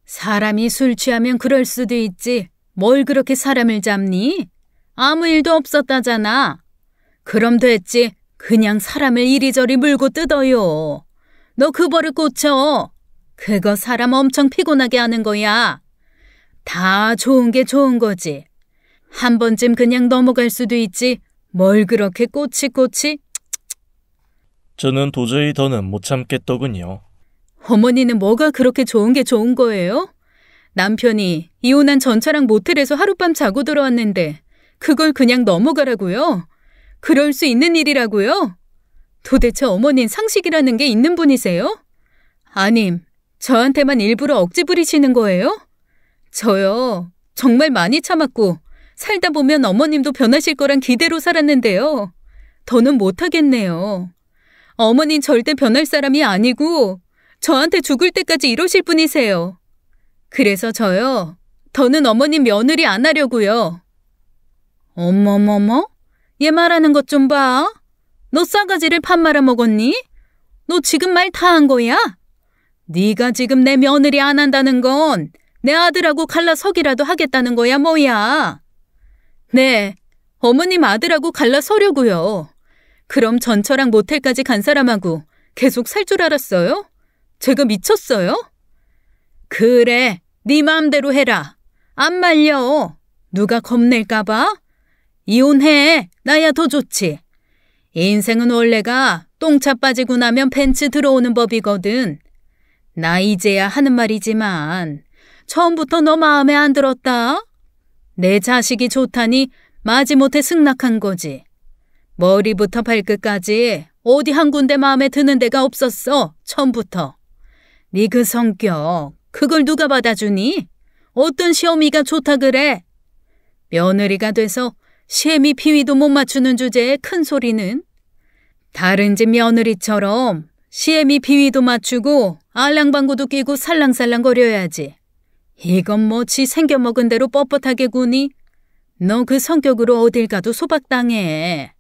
사람이 술 취하면 그럴 수도 있지. 뭘 그렇게 사람을 잡니? 아무 일도 없었다잖아. 그럼 됐지. 그냥 사람을 이리저리 물고 뜯어요. 너 그 버릇 고쳐. 그거 사람 엄청 피곤하게 하는 거야. 다 좋은 게 좋은 거지. 한 번쯤 그냥 넘어갈 수도 있지. 뭘 그렇게 꼬치꼬치? 저는 도저히 더는 못 참겠더군요. 어머니는 뭐가 그렇게 좋은 게 좋은 거예요? 남편이 이혼한 전처랑 모텔에서 하룻밤 자고 들어왔는데 그걸 그냥 넘어가라고요? 그럴 수 있는 일이라고요? 도대체 어머니는 상식이라는 게 있는 분이세요? 아님, 저한테만 일부러 억지 부리시는 거예요? 저요, 정말 많이 참았고 살다 보면 어머님도 변하실 거란 기대로 살았는데요. 더는 못하겠네요. 어머닌 절대 변할 사람이 아니고 저한테 죽을 때까지 이러실 분이세요. 그래서 저요, 더는 어머님 며느리 안 하려고요. 어머머머? 얘 말하는 것 좀 봐. 너 싸가지를 판 말아먹었니? 너 지금 말 다 한 거야? 네가 지금 내 며느리 안 한다는 건 내 아들하고 갈라서기라도 하겠다는 거야 뭐야? 네, 어머님 아들하고 갈라서려고요. 그럼 전처랑 모텔까지 간 사람하고 계속 살 줄 알았어요? 제가 미쳤어요? 그래, 네 마음대로 해라. 안 말려. 누가 겁낼까 봐? 이혼해. 나야 더 좋지. 인생은 원래가 똥차 빠지고 나면 벤츠 들어오는 법이거든. 나 이제야 하는 말이지만 처음부터 너 마음에 안 들었다? 내 자식이 좋다니 마지못해 승낙한 거지. 머리부터 발끝까지 어디 한 군데 마음에 드는 데가 없었어. 처음부터. 네 그 성격 그걸 누가 받아주니? 어떤 시어미가 좋다 그래? 며느리가 돼서 시애미 비위도 못 맞추는 주제에 큰 소리는? 다른 집 며느리처럼 시애미 비위도 맞추고 알랑방구도 끼고 살랑살랑 거려야지. 이건 뭐 지 생겨먹은 대로 뻣뻣하게 구니? 너 그 성격으로 어딜 가도 소박당해.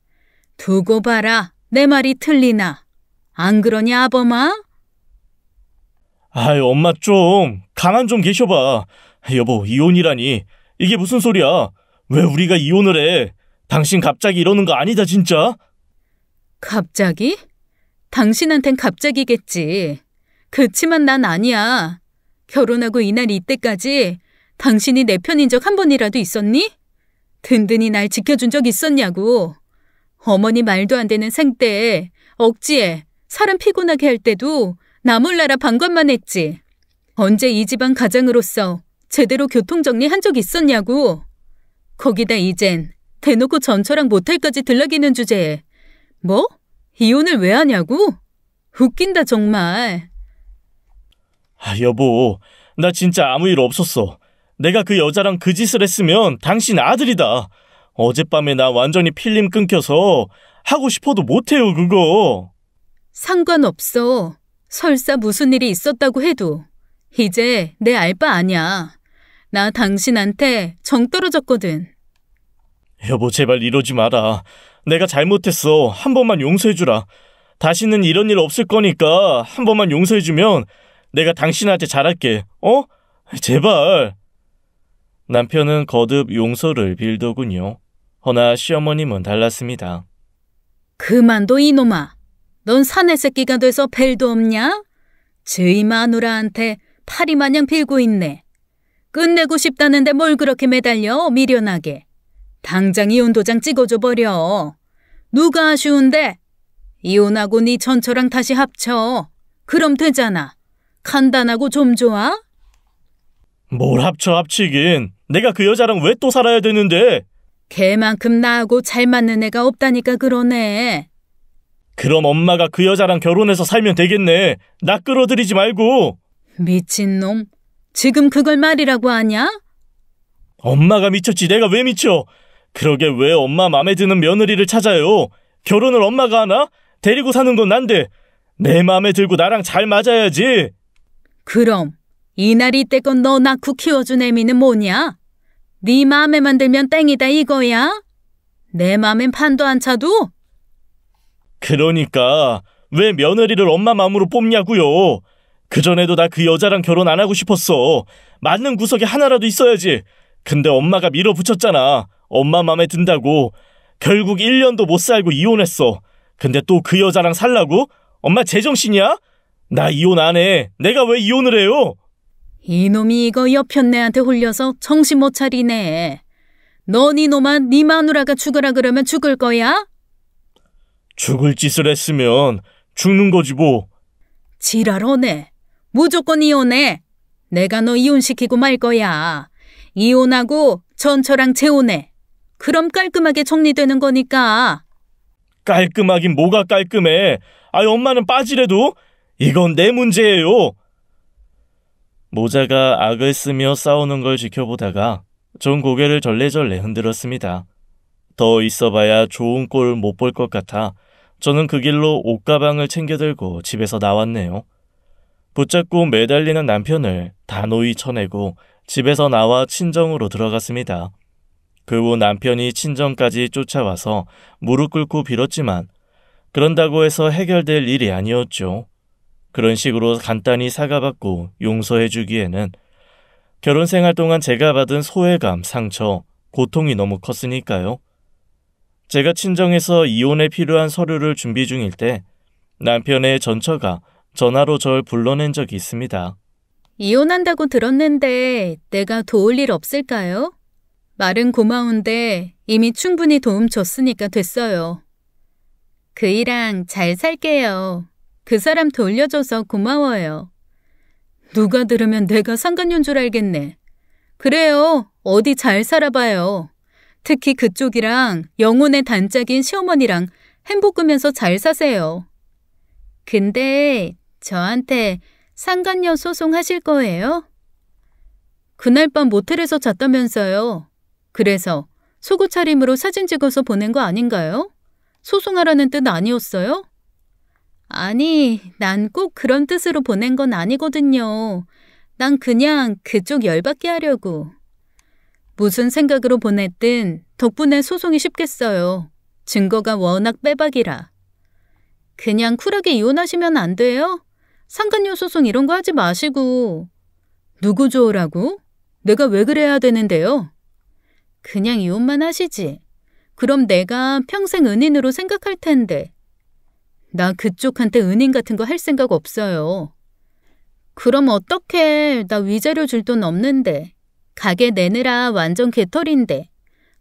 두고 봐라. 내 말이 틀리나. 안 그러냐 아범아? 아이, 엄마 좀 가만 좀 계셔봐. 여보, 이혼이라니. 이게 무슨 소리야? 왜 우리가 이혼을 해? 당신 갑자기 이러는 거 아니다 진짜? 갑자기? 당신한텐 갑자기겠지. 그치만 난 아니야. 결혼하고 이날 이때까지 당신이 내 편인 적 한 번이라도 있었니? 든든히 날 지켜준 적 있었냐고. 어머니 말도 안 되는 생때 억지에 사람 피곤하게 할 때도 나 몰라라 방관만 했지. 언제 이 집안 가장으로서 제대로 교통정리 한 적 있었냐고. 거기다 이젠 대놓고 전처랑 모텔까지 들락이는 주제에 뭐? 이혼을 왜 하냐고? 웃긴다 정말. 여보, 나 진짜 아무 일 없었어. 내가 그 여자랑 그 짓을 했으면 당신 아들이다. 어젯밤에 나 완전히 필름 끊겨서 하고 싶어도 못해요 그거. 상관없어. 설사 무슨 일이 있었다고 해도 이제 내 알 바 아냐. 나 당신한테 정 떨어졌거든. 여보, 제발 이러지 마라. 내가 잘못했어. 한 번만 용서해주라. 다시는 이런 일 없을 거니까 한 번만 용서해주면 내가 당신한테 잘할게. 어? 제발. 남편은 거듭 용서를 빌더군요. 허나 시어머님은 달랐습니다. 그만둬 이놈아. 넌 사내 새끼가 돼서 벨도 없냐? 저희 마누라한테 파리 마냥 빌고 있네. 끝내고 싶다는데 뭘 그렇게 매달려 미련하게. 당장 이혼 도장 찍어줘 버려. 누가 아쉬운데? 이혼하고 네 전처랑 다시 합쳐. 그럼 되잖아. 간단하고 좀 좋아? 뭘 합치긴. 내가 그 여자랑 왜 또 살아야 되는데? 걔만큼 나하고 잘 맞는 애가 없다니까 그러네. 그럼 엄마가 그 여자랑 결혼해서 살면 되겠네. 나 끌어들이지 말고. 미친놈. 지금 그걸 말이라고 하냐? 엄마가 미쳤지 내가 왜 미쳐? 그러게 왜 엄마 맘에 드는 며느리를 찾아요? 결혼을 엄마가 하나? 데리고 사는 건 난데. 내 맘에 들고 나랑 잘 맞아야지. 그럼 이날 이때껏 너 낳고 키워준 애미는 뭐냐? 네 맘에만 들면 땡이다 이거야? 내 맘엔 판도 안 차도? 그러니까 왜 며느리를 엄마 맘으로 뽑냐고요. 그전에도 나 그 여자랑 결혼 안 하고 싶었어. 맞는 구석이 하나라도 있어야지. 근데 엄마가 밀어붙였잖아. 엄마 맘에 든다고. 결국 1년도 못 살고 이혼했어. 근데 또 그 여자랑 살라고? 엄마 제정신이야? 나 이혼 안 해. 내가 왜 이혼을 해요? 이놈이 이거 여편네한테 홀려서 정신 못 차리네. 너 니놈아 네 마누라가 죽으라 그러면 죽을 거야? 죽을 짓을 했으면 죽는 거지 뭐. 지랄하네. 무조건 이혼해. 내가 너 이혼시키고 말 거야. 이혼하고 전처랑 재혼해. 그럼 깔끔하게 정리되는 거니까. 깔끔하긴 뭐가 깔끔해. 아이 엄마는 빠지래도? 이건 내 문제예요. 모자가 악을 쓰며 싸우는 걸 지켜보다가 전 고개를 절레절레 흔들었습니다. 더 있어봐야 좋은 꼴 못 볼 것 같아 저는 그 길로 옷가방을 챙겨들고 집에서 나왔네요. 붙잡고 매달리는 남편을 단호히 쳐내고 집에서 나와 친정으로 들어갔습니다. 그 후 남편이 친정까지 쫓아와서 무릎 꿇고 빌었지만 그런다고 해서 해결될 일이 아니었죠. 그런 식으로 간단히 사과받고 용서해주기에는 결혼 생활 동안 제가 받은 소외감, 상처, 고통이 너무 컸으니까요. 제가 친정에서 이혼에 필요한 서류를 준비 중일 때 남편의 전처가 전화로 절 불러낸 적이 있습니다. 이혼한다고 들었는데 내가 도울 일 없을까요? 말은 고마운데 이미 충분히 도움 줬으니까 됐어요. 그이랑 잘 살게요. 그 사람 돌려줘서 고마워요. 누가 들으면 내가 상간녀인 줄 알겠네. 그래요. 어디 잘 살아봐요. 특히 그쪽이랑 영혼의 단짝인 시어머니랑 행복하면서 잘 사세요. 근데 저한테 상간녀 소송하실 거예요? 그날 밤 모텔에서 잤다면서요. 그래서 속옷 차림으로 사진 찍어서 보낸 거 아닌가요? 소송하라는 뜻 아니었어요? 아니, 난 꼭 그런 뜻으로 보낸 건 아니거든요. 난 그냥 그쪽 열받게 하려고. 무슨 생각으로 보냈든 덕분에 소송이 쉽겠어요. 증거가 워낙 빼박이라. 그냥 쿨하게 이혼하시면 안 돼요? 상간녀 소송 이런 거 하지 마시고. 누구 좋으라고? 내가 왜 그래야 되는데요? 그냥 이혼만 하시지. 그럼 내가 평생 은인으로 생각할 텐데. 나 그쪽한테 은인 같은 거 할 생각 없어요. 그럼 어떡해. 나 위자료 줄 돈 없는데. 가게 내느라 완전 개털인데.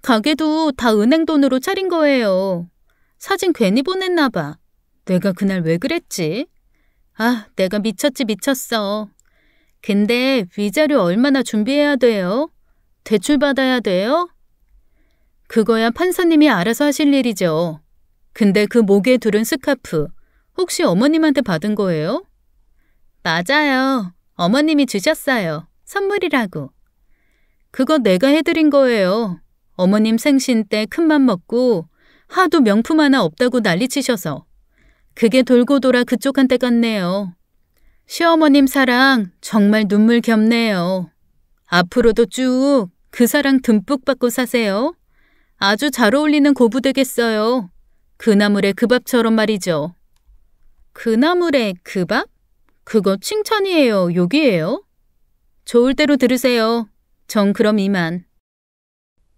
가게도 다 은행 돈으로 차린 거예요. 사진 괜히 보냈나 봐. 내가 그날 왜 그랬지? 아, 내가 미쳤어. 근데 위자료 얼마나 준비해야 돼요? 대출 받아야 돼요? 그거야 판사님이 알아서 하실 일이죠. 근데 그 목에 두른 스카프 혹시 어머님한테 받은 거예요? 맞아요. 어머님이 주셨어요. 선물이라고. 그거 내가 해드린 거예요. 어머님 생신 때 큰맘 먹고 하도 명품 하나 없다고 난리치셔서. 그게 돌고 돌아 그쪽한테 갔네요. 시어머님 사랑 정말 눈물 겹네요. 앞으로도 쭉 그 사랑 듬뿍 받고 사세요. 아주 잘 어울리는 고부 되겠어요. 그나물의 그 밥처럼 말이죠. 그나물의 그 밥? 그거 칭찬이에요, 욕이에요? 좋을 대로 들으세요. 전 그럼 이만.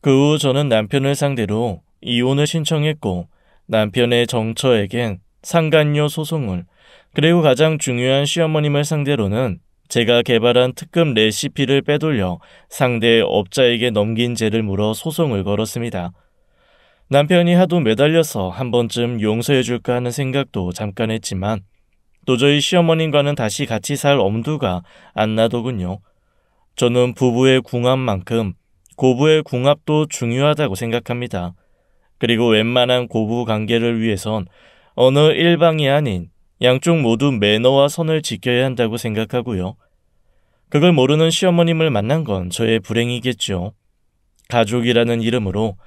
그 후 저는 남편을 상대로 이혼을 신청했고 남편의 정처에겐 상간녀 소송을 그리고 가장 중요한 시어머님을 상대로는 제가 개발한 특급 레시피를 빼돌려 상대 업자에게 넘긴 죄를 물어 소송을 걸었습니다. 남편이 하도 매달려서 한 번쯤 용서해줄까 하는 생각도 잠깐 했지만 도저히 시어머님과는 다시 같이 살 엄두가 안 나더군요. 저는 부부의 궁합만큼 고부의 궁합도 중요하다고 생각합니다. 그리고 웬만한 고부 관계를 위해선 어느 일방이 아닌 양쪽 모두 매너와 선을 지켜야 한다고 생각하고요. 그걸 모르는 시어머님을 만난 건 저의 불행이겠죠. 가족이라는 이름으로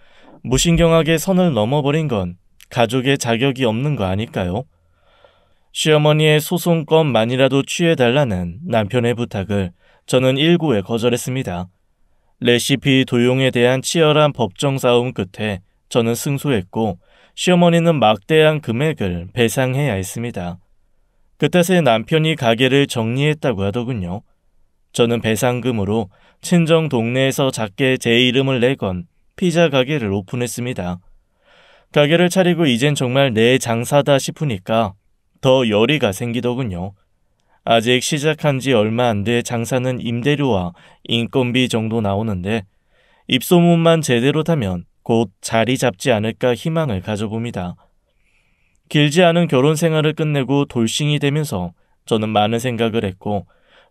무신경하게 선을 넘어버린 건 가족의 자격이 없는 거 아닐까요? 시어머니의 소송권만이라도 취해달라는 남편의 부탁을 저는 일구에 거절했습니다. 레시피 도용에 대한 치열한 법정 싸움 끝에 저는 승소했고 시어머니는 막대한 금액을 배상해야 했습니다. 그 탓에 남편이 가게를 정리했다고 하더군요. 저는 배상금으로 친정 동네에서 작게 제 이름을 내건 피자 가게를 오픈했습니다. 가게를 차리고 이젠 정말 내 장사다 싶으니까 더 열의가 생기더군요. 아직 시작한 지 얼마 안 돼 장사는 임대료와 인건비 정도 나오는데 입소문만 제대로 타면 곧 자리 잡지 않을까 희망을 가져봅니다. 길지 않은 결혼 생활을 끝내고 돌싱이 되면서 저는 많은 생각을 했고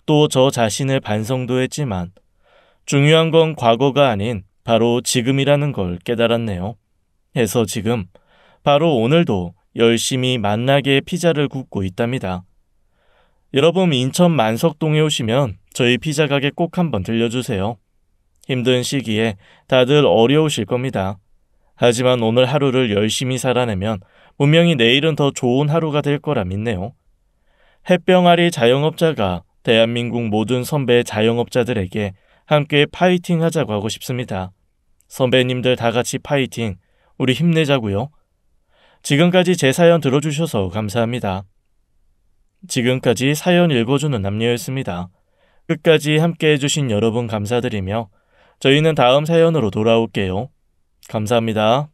또 저 자신을 반성도 했지만 중요한 건 과거가 아닌 바로 지금이라는 걸 깨달았네요. 해서 지금 바로 오늘도 열심히 맛나게 피자를 굽고 있답니다. 여러분 인천 만석동에 오시면 저희 피자 가게 꼭 한번 들려주세요. 힘든 시기에 다들 어려우실 겁니다. 하지만 오늘 하루를 열심히 살아내면 분명히 내일은 더 좋은 하루가 될 거라 믿네요. 햇병아리 자영업자가 대한민국 모든 선배 자영업자들에게 함께 파이팅 하자고 하고 싶습니다. 선배님들 다 같이 파이팅, 우리 힘내자고요. 지금까지 제 사연 들어주셔서 감사합니다. 지금까지 사연 읽어주는 남녀였습니다. 끝까지 함께 해주신 여러분 감사드리며 저희는 다음 사연으로 돌아올게요. 감사합니다.